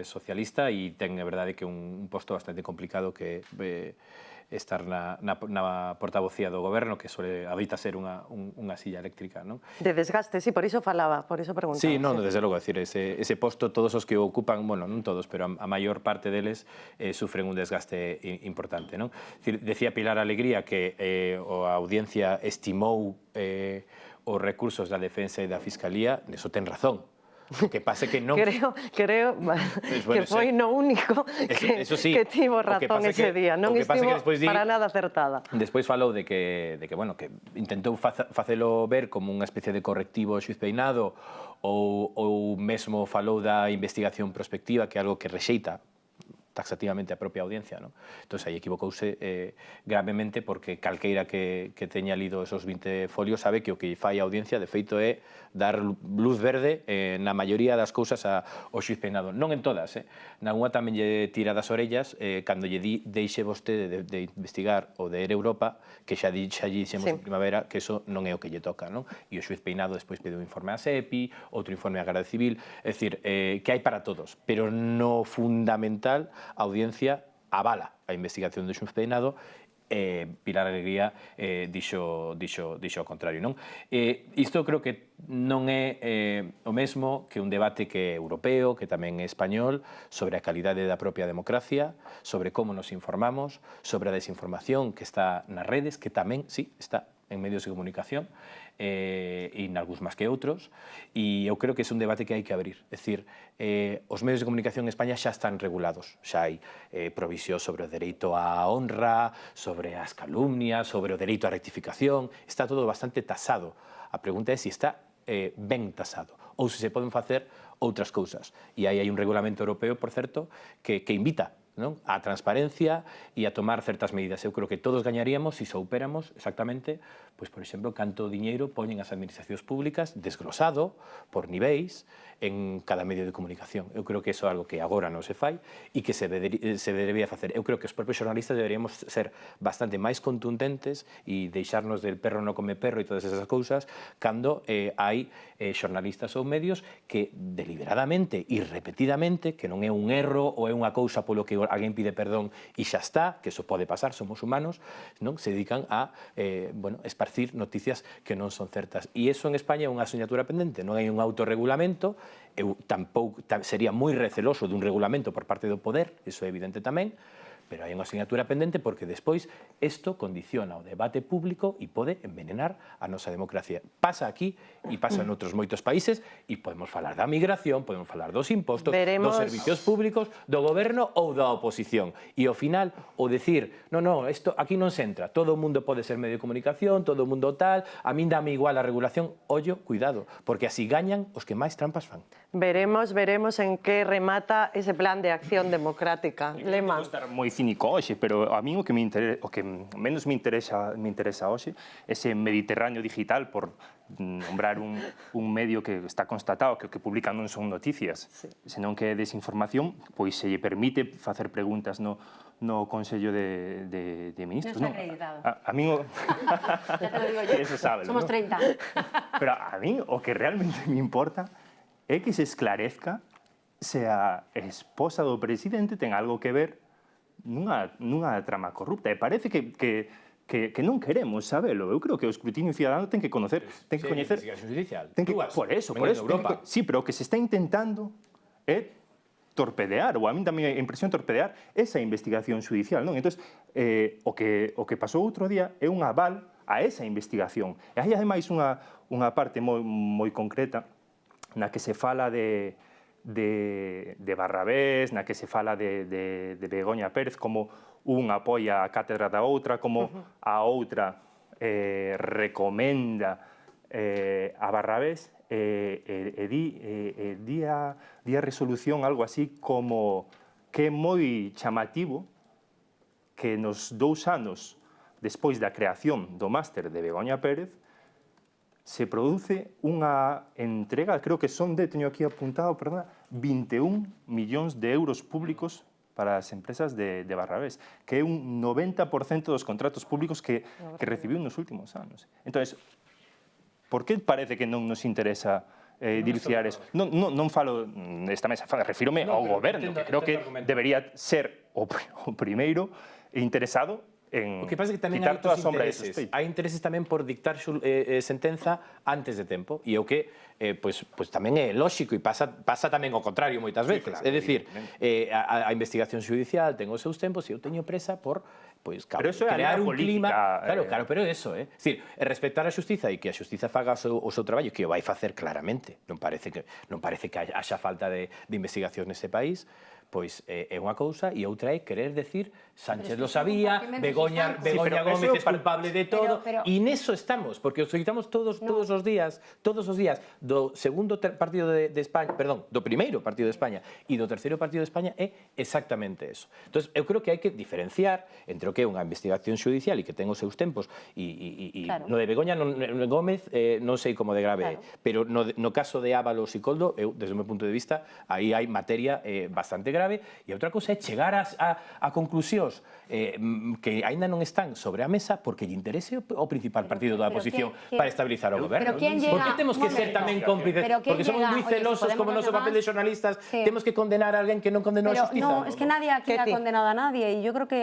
Socialista, e ten, é verdade, que un posto bastante complicado que estar na portavocía do goberno, que habita ser unha silla eléctrica, non? De desgaste, sí, por iso falaba, por iso preguntaba. Sí, non, desde logo, decir, ese posto, todos os que o ocupan, bueno, non todos, pero a maior parte deles sufren un desgaste importante, non? Decía Pilar Alegría que a audiencia estimou os recursos da defensa e da fiscalía, neso ten razón. O que pasa que non... Creo que foi no único que tivo razón ese día. Non estivo para nada acertada. Despois falou de que intentou facelo ver como unha especie de correctivo ao xuiz Peinado, ou mesmo falou da investigación prospectiva, que é algo que rexeita taxativamente a propia audiencia, non? Entón, aí equivocouse gravemente, porque calqueira que teña lido esos 20 folios sabe que o que fai a audiencia, de feito, é dar luz verde na maioría das cousas ao xuiz Peinado. Non en todas, nalgúna tamén lle tira das orellas cando lle deixe vostede de investigar o de Europa, que xa dixemos en primavera que eso non é o que lle toca, non? E o xuiz Peinado despois pide un informe a SEPI, outro informe a Garda Civil, é dicir, que hai para todos, pero no fundamental a audiencia avala a investigación do xuiz Peinado. Pilar Alegría dixo o contrario, non? Isto creo que non é o mesmo que un debate que é europeo, que tamén é español, sobre a calidade da propia democracia, sobre como nos informamos, sobre a desinformación que está nas redes, que tamén, sí, está en medios de comunicación, e nalgúns máis que outros, e eu creo que é un debate que hai que abrir. É dicir, os medios de comunicación en España xa están regulados, xa hai provisión sobre o dereito á honra, sobre as calumnias, sobre o dereito á rectificación, está todo bastante tasado. A pregunta é se está ben tasado, ou se poden facer outras cousas. E aí hai un regulamento europeo, por certo, que invita a transparencia e a tomar certas medidas. Eu creo que todos gañaríamos se soupéramos exactamente, pois, por exemplo, canto diñeiro poñen as administracións públicas desglosado por niveis en cada medio de comunicación. Eu creo que iso é algo que agora non se fai e que se debería facer. Eu creo que os propios xornalistas deberíamos ser bastante máis contundentes e deixarnos del perro no come perro e todas esas cousas cando hai xornalistas ou medios que deliberadamente e repetidamente, que non é un erro ou é unha cousa polo que alguén pide perdón e xa está, que eso pode pasar, somos humanos, non se dedican a esparcir noticias que non son certas. E iso en España é unha asignatura pendente, non hai un autorregulamento. Eu tampouco sería moi receloso dun regulamento por parte do poder, iso é evidente tamén, pero hai unha asignatura pendente porque despois isto condiciona o debate público e pode envenenar a nosa democracia. Pasa aquí e pasa en outros moitos países e podemos falar da migración, podemos falar dos impostos, dos servicios públicos, do goberno ou da oposición. E ao final, o decir, non, isto aquí non se entra, todo o mundo pode ser medio de comunicación, todo o mundo tal, a min dame igual a regulación, ollo, cuidado, porque así gañan os que máis trampas fan. Veremos en que remata ese plan de acción democrática. Lema. Non estar moi cínico hoxe, pero a mí o que menos me interesa hoxe é ese Mediterráneo digital, por nombrar un medio que está constatado que o que publican non son noticias, senón que é desinformación, pois se lle permite facer preguntas no Consello de Ministros. Non está acreditado. A mí ya te lo digo yo. Eso sabe, Somos 30. Pero a mí o que realmente me importa é que se esclarezca se a esposa do presidente ten algo que ver nunha trama corrupta. E parece que non queremos sabelo. Eu creo que o escrutinio ciudadano ten que conocer, ten que coñecer. Por eso. Sí, pero o que se está intentando é torpedear, ou a mí tamén a impresión torpedear esa investigación judicial, non? Entón, o que pasou outro día é un aval a esa investigación. E hai ademais unha parte moi concreta na que se fala de Barrabés, na que se fala de Begoña Pérez, como un apoia a cátedra da outra, como a outra recomenda a Barrabés, di a resolución algo así como que é moi chamativo que nos 2 anos despois da creación do máster de Begoña Pérez se produce unha entrega, creo que son teño aquí apuntado, 21 millóns de euros públicos para as empresas de Barrabés, que é un 90% dos contratos públicos que recibiu nos últimos anos. Entón, por que parece que non nos interesa dilucidar eso? Non falo nesta mesa, refírome ao goberno, que creo que debería ser o primeiro interesado en quitar toda a sombra de sospeita. Hai intereses tamén por dictar sentenza antes de tempo, e o que pois tamén é lóxico, e pasa tamén ao contrario moitas veces. É dicir, a investigación judicial ten os seus tempos, e eu teño presa por crear un clima... Claro, pero é eso, é dicir, respectar a xustiza e que a xustiza faga o seu traballo, que o vai facer claramente. Non parece que haxa falta de investigación neste país, pois é unha cousa, e outra é querer decir Sánchez lo sabía, Begoña Gómez é culpable de todo, e neso estamos, porque os escoitamos todos os días, do segundo partido de España, perdón, do primeiro partido de España e do terceiro partido de España, é exactamente eso. Entón, eu creo que hai que diferenciar entre o que é unha investigación judicial e que ten os seus tempos, e no de Begoña Gómez non sei como de grave é, pero no caso de Ábalos e Coldo, eu, desde o meu punto de vista, aí hai materia bastante grave, e outra cosa é chegar a conclusións que aínda non están sobre a mesa porque lle interese o principal partido da oposición para estabilizar o goberno. Porque temos que ser tamén cómplices, porque somos moi celosos como noso papel de xornalistas, temos que condenar a alguén que non condenou a xustiza. No, es que nadie aquí ha condenado a nadie, y yo creo que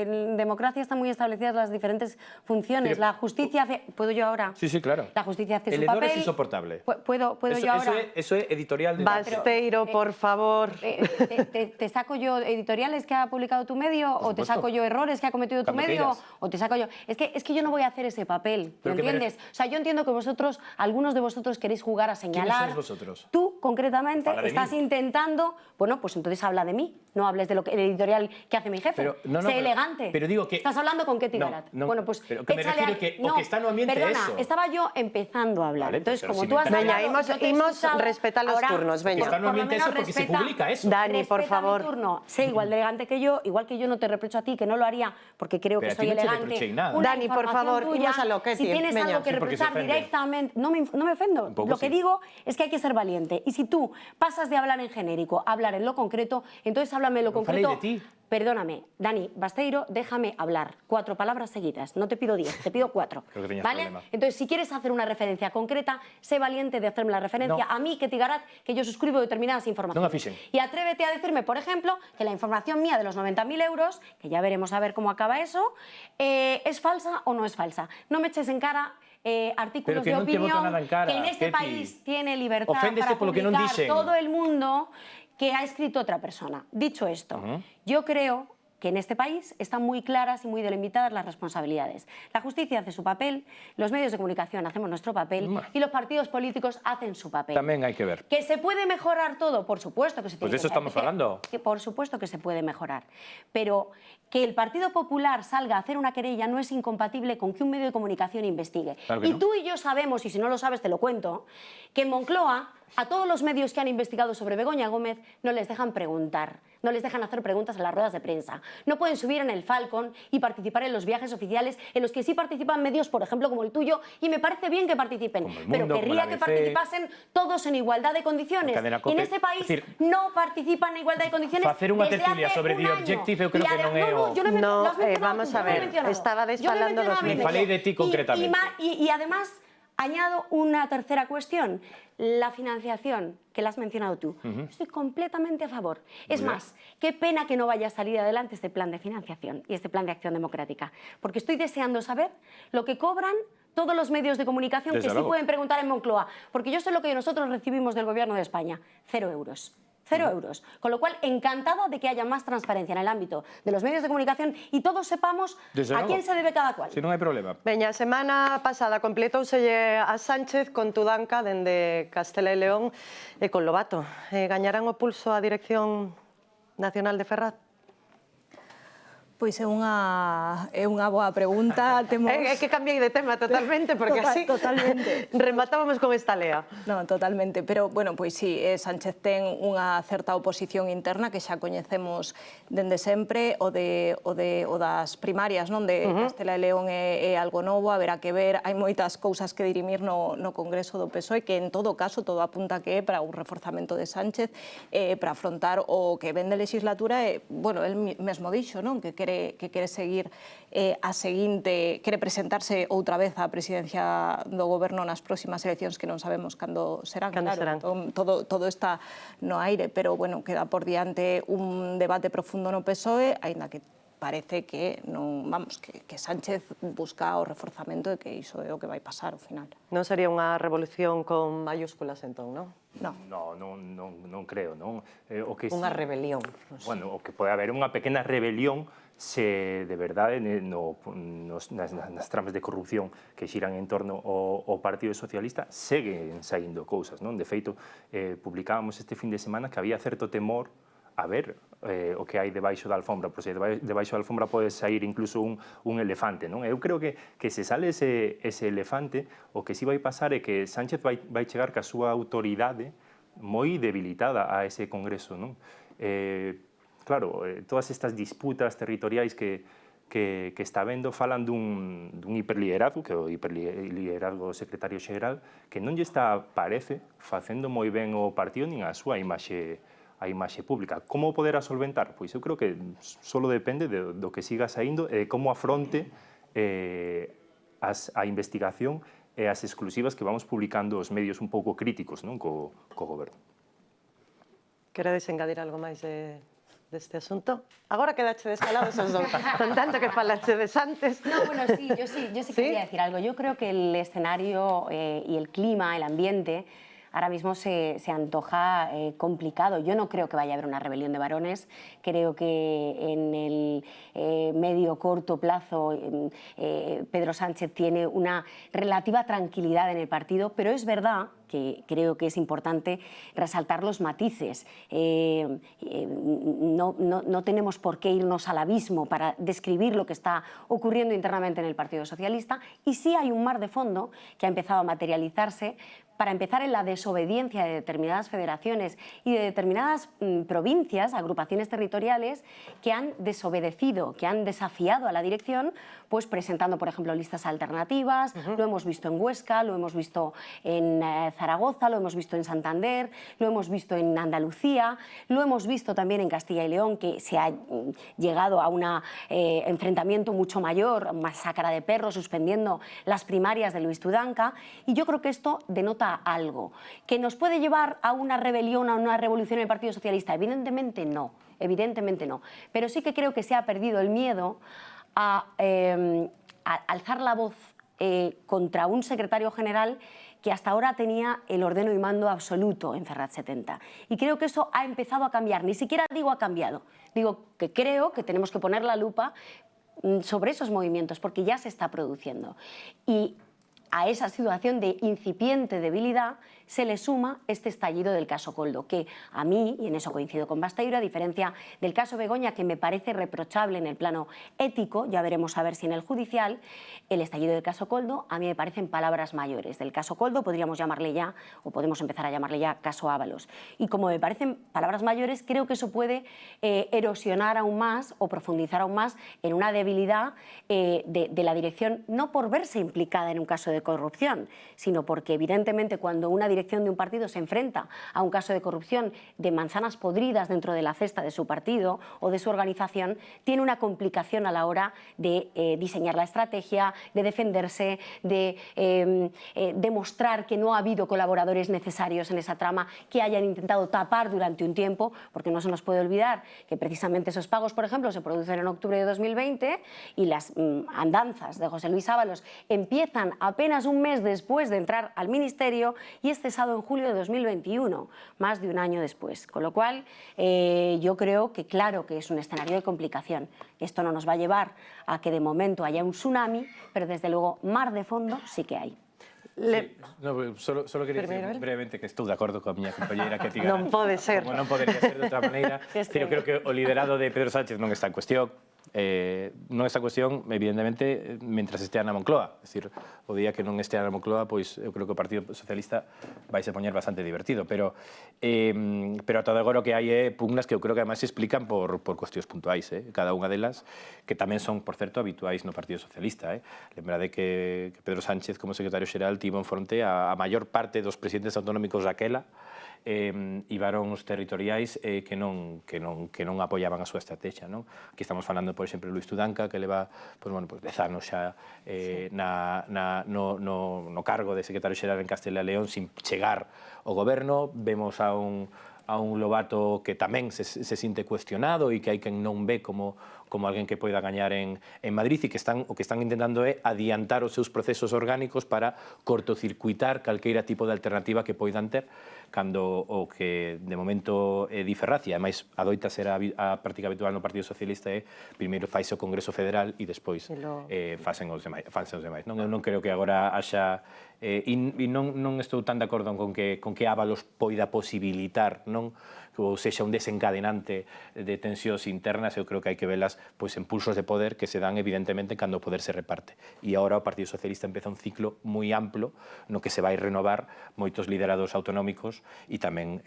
en democracia están muy establecidas las diferentes funciones. La justicia hace... ¿Puedo yo ahora? Sí, claro. La justicia hace su papel. El hedor es insoportable. ¿Puedo yo ahora? Eso es editorial de... Basteiro, por favor. ¿Te saco yo editoriales que ha publicado tu medio? ¿O te saco yo errores que ha cometido tu medio? ¿O te saco yo...? Es que yo no voy a hacer ese papel, ¿me entiendes? O sea, yo entiendo que vosotros, algunos de vosotros queréis jugar a señalar... ¿Quiénes sois vosotros? Tú, concretamente, estás intentando... Bueno, pues entonces habla de mí, no hables de el editorial que hace mi jefe. Sé elegante. Pero digo que... Estás hablando con Ketty Garat. Bueno, pues... Pero que me refiero que o que está no ambiente perdona, eso. Estaba yo empezando a hablar. Entonces, como tú has Veña, hablado... imos respetar los turnos, veña. Está no ambiente eso porque se publica eso. Dani, por favor. Sé igual de elegante que yo, igual que yo no te reprocho a ti, que no lo haría porque creo que soy elegante. Dani, por favor, imos a lo que si tienes algo que reprochar directamente, no me ofendo. Lo que digo es que hay que ser valiente. Y si tú pasas de hablar en genérico a hablar en lo concreto, entonces háblame en lo concreto. De ti. Perdóname, Dani Basteiro, déjame hablar 4 palabras seguidas. No te pido 10, te pido 4. Creo que tenías ¿vale? problema. Entonces, si quieres hacer una referencia concreta, sé valiente de hacerme la referencia a mí, Ketty Garat, que yo suscribo determinadas informaciones. Y atrévete a decirme, por ejemplo, que la información mía de los 90.000 euros, que ya veremos a ver cómo acaba eso, ¿es falsa o no es falsa? No me eches en cara artículos de opinión que en este país tiene libertad para publicar todo el mundo que ha escrito otra persona. Dicho esto, yo creo que en este país están muy claras y muy delimitadas las responsabilidades. La justicia hace su papel, los medios de comunicación hacemos nuestro papel y los partidos políticos hacen su papel. También hay que ver. ¿Que se puede mejorar todo? Por supuesto que se tiene que mejorar. Pues de eso estamos hablando. Por supuesto que se puede mejorar. Pero que el Partido Popular salga a hacer una querella no es incompatible con que un medio de comunicación investigue. Claro que y no. tú y yo sabemos, y si no lo sabes te lo cuento, que en Moncloa a todos los medios que han investigado sobre Begoña Gómez no les dejan preguntar, no les dejan hacer preguntas en las ruedas de prensa. No pueden subir en el Falcon y participar en los viajes oficiales en los que sí participan medios, por ejemplo, como el tuyo, y me parece bien que participen, pero querría que participasen todos en igualdad de condiciones. Y en este país no participan en igualdad de condiciones facer unha tertulia sobre The Objective eu creo que non é o... No, vamos a ver, estaba desfalando dos minutos. Me falei de ti concretamente. Y además, añado una tercera cuestión. La financiación, que la has mencionado tú. Estoy completamente a favor. Es más, qué pena que no vaya a salir adelante este plan de financiación y este plan de acción democrática, porque estoy deseando saber lo que cobran todos los medios de comunicación que sí pueden preguntar en Moncloa, porque yo sé lo que nosotros recibimos del Gobierno de España, 0 euros. 0 euros. Con lo cual, encantada de que haya más transparencia en el ámbito de los medios de comunicación y todos sepamos a quién se debe cada cual. Si non hai problema. Veña, a semana pasada completouselle a Sánchez con Tudanca dende Castela e León e con Lobato. Gañarán o pulso a Dirección Nacional de Ferraz? Pois é unha boa pregunta. É que cambiei de tema totalmente, porque así rematábamos con esta lea. Non, totalmente, pero, bueno, pois sí, Sánchez ten unha certa oposición interna que xa coñecemos dende sempre, o das primarias, non, de Castela e León é algo novo, haberá que ver, hai moitas cousas que dirimir no Congreso do PSOE, que en todo caso todo apunta que é para un reforzamento de Sánchez, para afrontar o que ven de legislatura, bueno, el mesmo dixo, non, que quere quere seguir a seguinte, quere presentarse outra vez á presidencia do goberno nas próximas eleccións que non sabemos cando serán, todo está no aire, pero bueno, queda por diante un debate profundo no PSOE, aínda que parece que non, vamos, que Sánchez busca o reforzamento e que iso é o que vai pasar ao final. Non sería unha revolución con mayúsculas entón, non? Non. Non creo, non? Unha rebelión. Bueno, o que pode haber unha pequena rebelión se de verdade nas tramas de corrupción que xiran en torno ao Partido Socialista seguen saindo cousas, non? De feito, publicábamos este fin de semana que había certo temor a ver o que hai debaixo da alfombra, porque debaixo da alfombra pode sair incluso un elefante, non? Eu creo que se sale ese elefante, o que si vai pasar é que Sánchez vai chegar ca súa autoridade moi debilitada a ese Congreso, non? Claro, todas estas disputas territoriais que está vendo falan dun hiperliderazgo, que é o hiperliderazgo do secretario xeral, que non lle está, parece, facendo moi ben o partido nin a súa imaxe pública. Como poderá solventar? Pois eu creo que só depende do que siga saindo e de como afronte a investigación e as exclusivas que vamos publicando os medios un pouco críticos, non, co goberno. Queredes engadir algo máis deste asunto? Agora quedache descalados os dous, con tanto que falachedes antes. No, bueno, sí, yo sí quería decir algo. Yo creo que el escenario y el clima, el ambiente, ahora mismo se antoja complicado. Yo no creo que vaya a haber una rebelión de varones. Creo que en el medio corto plazo Pedro Sánchez tiene una relativa tranquilidad en el partido, pero es verdad que creo que es importante resaltar los matices. No tenemos por qué irnos al abismo para describir lo que está ocurriendo internamente en el Partido Socialista, y sí hay un mar de fondo que ha empezado a materializarse, para empezar, en la desobediencia de determinadas federaciones y de determinadas provincias, agrupaciones territoriales, que han desobedecido, que han desafiado a la dirección, pues presentando, por ejemplo, listas alternativas. Lo hemos visto en Huesca, lo hemos visto en Zaragoza, lo hemos visto en Santander, lo hemos visto en Andalucía, lo hemos visto también en Castilla y León, que se ha llegado a un enfrentamiento mucho mayor, masacre de perros, suspendiendo las primarias de Luis Tudanca. Y yo creo que esto denota algo. ¿Que nos puede llevar a una rebelión, a una revolución en el Partido Socialista? Evidentemente no, pero sí que creo que se ha perdido el miedo a alzar la voz contra un secretario general que hasta ahora tenía el ordeno y mando absoluto en Ferrat 70. Y creo que eso ha empezado a cambiar. Ni siquiera digo ha cambiado, digo que creo que tenemos que poner la lupa sobre esos movimientos, porque ya se está produciendo. Y a esa situación de incipiente debilidad se le suma este estallido del caso Koldo, que a mí, y en eso coincido con Basteiro, a diferencia del caso Begoña, que me parece reprochable en el plano ético, ya veremos a ver si en el judicial, el estallido del caso Koldo a mí me parecen palabras mayores. Del caso Koldo podríamos llamarle ya, o podemos empezar a llamarle ya, caso Ábalos. Y como me parecen palabras mayores, creo que eso puede erosionar aún más o profundizar aún más en una debilidad de la dirección, no por verse implicada en un caso de corrupción, sino porque evidentemente cuando una dirección de un partido se enfrenta a un caso de corrupción de manzanas podridas dentro de la cesta de su partido o de su organización, tiene una complicación a la hora de diseñar la estrategia, de defenderse, de demostrar que no ha habido colaboradores necesarios en esa trama, que hayan intentado tapar durante un tiempo, porque no se nos puede olvidar que precisamente esos pagos, por ejemplo, se producen en octubre de 2020 y las andanzas de José Luis Ábalos empiezan apenas un mes después de entrar al ministerio y es cesado en julio de 2021, más de un año después. Con lo cual, yo creo que claro que es un escenario de complicación. Esto no nos va a llevar a que de momento haya un tsunami, pero desde luego mar de fondo sí que hay. Sí, no, solo quería decir brevemente que estou de acordo coa miña compañeira que diga non pode ser. Como non podería ser de outra maneira, pero creo que o liderado de Pedro Sánchez non está en cuestión. Non está en cuestión, evidentemente, mentras estea na Moncloa. É dicir, o día que non estea na Moncloa, pois eu creo que o Partido Socialista vai se poñer bastante divertido, pero ata agora o que hai é pugnas que eu creo que ademais se explican por cuestións puntuais, cada unha delas, que tamén son, por certo, habituais no Partido Socialista. Lembrade que Pedro Sánchez, como secretario xeral, tivo en fronte a maior parte dos presidentes autonómicos daquela e varóns territoriais que non apoiaban a súa estrategia. Non? Aquí estamos falando, por exemplo, Luis Tudanca, que leva 10 anos xa no cargo de secretario xeral en Castela e León sin chegar ao goberno. Vemos a un Lobato que tamén se sinte cuestionado e que hai quen non ve como alguén que poida gañar en Madrid, e que o que están intentando é adiantar os seus procesos orgánicos para cortocircuitar calqueira tipo de alternativa que poidan ter, cando o que de momento di Ferraz, e ademais adoita ser a práctica habitual no Partido Socialista, é primeiro faise o Congreso Federal e despois fasen os demais. Eu non creo que agora haxa... E non estou tan de acordo con que Ábalos poida posibilitar, ou sexa un desencadenante de tensións internas. Eu creo que hai que velas en pulsos de poder que se dan evidentemente cando o poder se reparte. E agora o Partido Socialista empeza un ciclo moi amplo no que se vai renovar moitos liderados autonómicos e tamén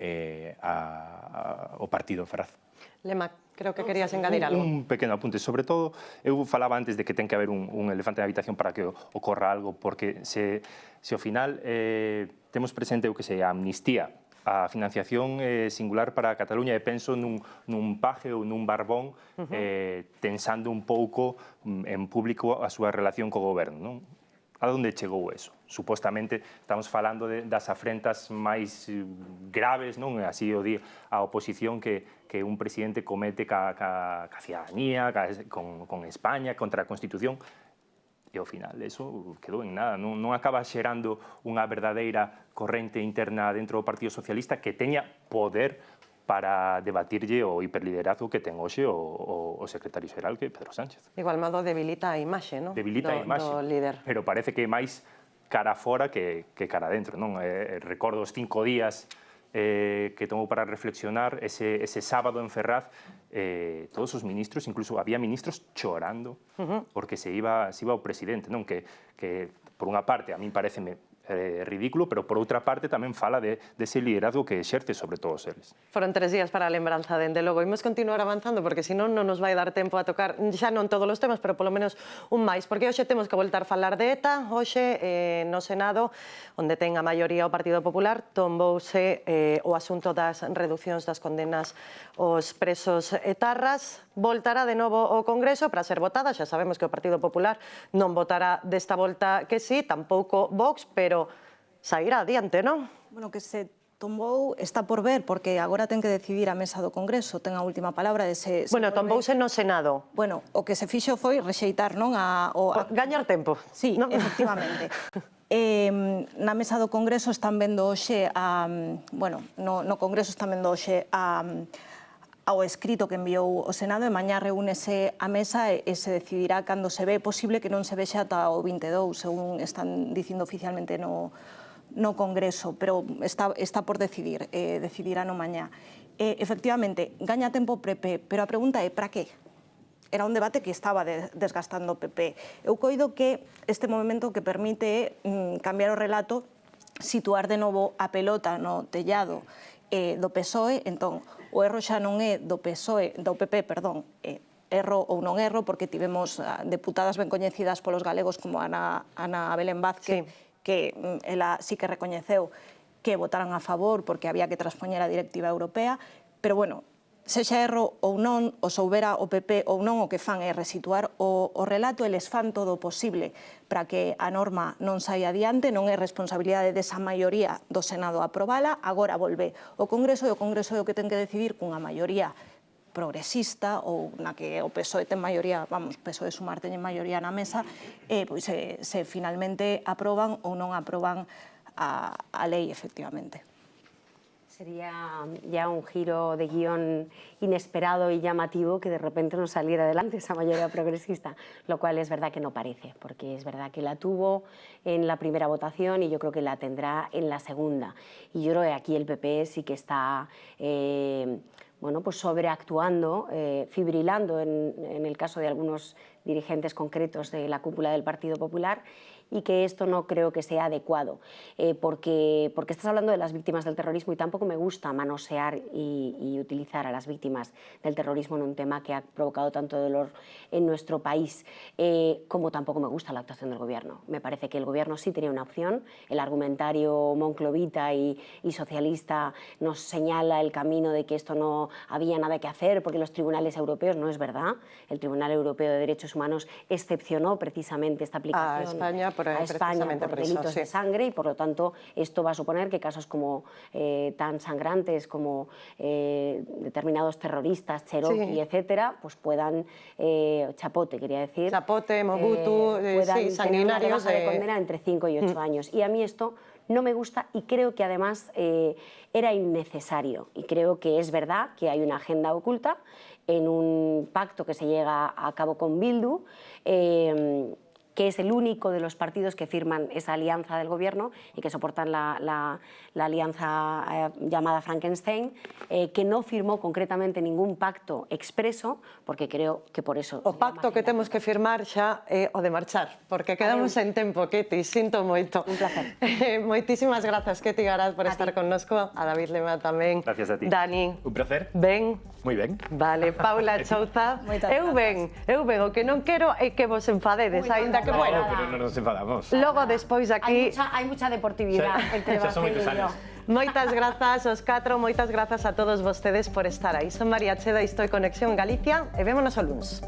o partido en Ferraz. Lema, creo que querías engadir algo. Un pequeno apunte. Sobre todo, eu falaba antes de que ten que haber un elefante na habitación para que ocorra algo, porque se ao final temos presente o que se a amnistía, a financiación singular para Cataluña, e penso nun Paje ou nun Barbón tensando un pouco en público a súa relación co goberno. A onde chegou eso? Supostamente estamos falando das afrentas máis graves, así o di a oposición, que un presidente comete ca cidadanía, con España, contra a Constitución. E ao final, eso quedou en nada. Non acaba xerando unha verdadeira corrente interna dentro do Partido Socialista que teña poder para debatirlle o hiperliderazgo que ten hoxe o secretario xeral, que é Pedro Sánchez. De igual modo, debilita a imaxe, non? Debilita a imaxe, do líder. pero parece que é máis cara fora que cara dentro. Recordo os 5 días que tomou para reflexionar ese sábado en Ferraz, todos os ministros, incluso había ministros chorando porque se iba o presidente, que por unha parte a min pareceme ridículo, pero por outra parte tamén fala dese liderazgo que exerce sobre todos eles. Foron 3 días para a lembranza, dende logo. Imos continuar avanzando, porque senón non nos vai dar tempo a tocar, xa non todos os temas, pero polo menos un máis, porque hoxe temos que voltar a falar de ETA. Hoxe, no Senado, onde ten a maioría o Partido Popular, tombouse o asunto das reduccións das condenas aos presos etarras. Voltará de novo ao Congreso para ser votada. Xa sabemos que o Partido Popular non votará desta volta que sí, tampouco Vox, pero sairá adiante, non? Bueno, que se tombou está por ver, porque agora ten que decidir a mesa do Congreso, ten a última palabra de se... Bueno, tombouse no Senado. Bueno, o que se fixo foi rexeitar, non? Gañar tempo. Sí, efectivamente. Na mesa do Congreso están vendo hoxe no Congreso están vendo hoxe ao escrito que enviou o Senado, e mañá reúnese a mesa e se decidirá cando se ve posible, que non se vexe ata o 22, según están dicindo oficialmente no Congreso, pero está por decidir, decidirá no mañá. Efectivamente, gaña tempo o PP, pero a pregunta é, para que? Era un debate que estaba desgastando o PP. Eu coido que este momento que permite cambiar o relato, situar de novo a pelota no tellado do PSOE, entón, o erro xa non é do PP, erro ou non erro, porque tivemos deputadas ben coñecidas polos galegos como Ana Belén Vázquez, que ela sí que recoñeceu que votaran a favor porque había que transpoñer a directiva europea, pero bueno, sexa erro ou non, o soubera o PP ou non, o que fan é resituar o relato, eles fan todo o posible para que a norma non saia adiante, non é responsabilidade desa maioría do Senado aprobala, agora volve o Congreso, e o Congreso é o que ten que decidir cunha maioría progresista ou na que o PSOE ten maioría, PSOE e Sumar teñen maioría na mesa, pois se finalmente aproban ou non aproban a lei, efectivamente. Sería ya un giro de guión inesperado y llamativo que de repente nos saliera adelante esa mayoría progresista, lo cual es verdad que no parece, porque es verdad que la tuvo en la primera votación y yo creo que la tendrá en la segunda. Y yo creo que aquí el PP sí que está sobreactuando, fibrilando en el caso de algunos dirigentes concretos de la cúpula del Partido Popular, y que esto no creo que sea adecuado, porque estás hablando de las víctimas del terrorismo y tampoco me gusta manosear y utilizar a las víctimas del terrorismo en un tema que ha provocado tanto dolor en nuestro país, como tampoco me gusta la actuación del Gobierno. Me parece que el Gobierno sí tenía una opción, el argumentario monclovita y socialista nos señala el camino de que esto no había nada que hacer porque los tribunales europeos, no es verdad, el Tribunal Europeo de Derechos Humanos excepcionó precisamente esta aplicación a España por delitos de sangre, y por lo tanto esto va a suponer que casos como tan sangrantes como determinados terroristas, Cherokee, etcétera, pues puedan, Chapote quería decir, Chapote, Mobutu, puedan sí, tener una sanguinarios rebaja de condena entre 5 y 8 años. Y a mí esto no me gusta y creo que además era innecesario, y creo que es verdad que hay una agenda oculta en un pacto que se llega a cabo con Bildu, que es el único de los partidos que firman esa alianza del Gobierno y que soportan la alianza llamada Frankenstein, que no firmó concretamente ningún pacto expreso, porque creo que por eso... O pacto que temos que firmar xa o de marchar, porque quedamos en tempo, Ketty, sinto moito. Un placer. Moitísimas grazas, Ketty Garat, por estar connosco, a David Lema tamén. Gracias a ti. Dani. Un placer. Ben. Moi ben. Vale, Paula Chouza. Eu ben, o que non quero é que vos enfadedes, aínda que, bueno, pero non nos enfadamos. logo despois aquí... Hay mucha deportividad entre xa son Marcelo moitos y yo. anos. Moitas grazas aos catro, moitas grazas a todos vostedes por estar aí. Son María Cheda e estou en Conexión Galicia e vémonos o luns.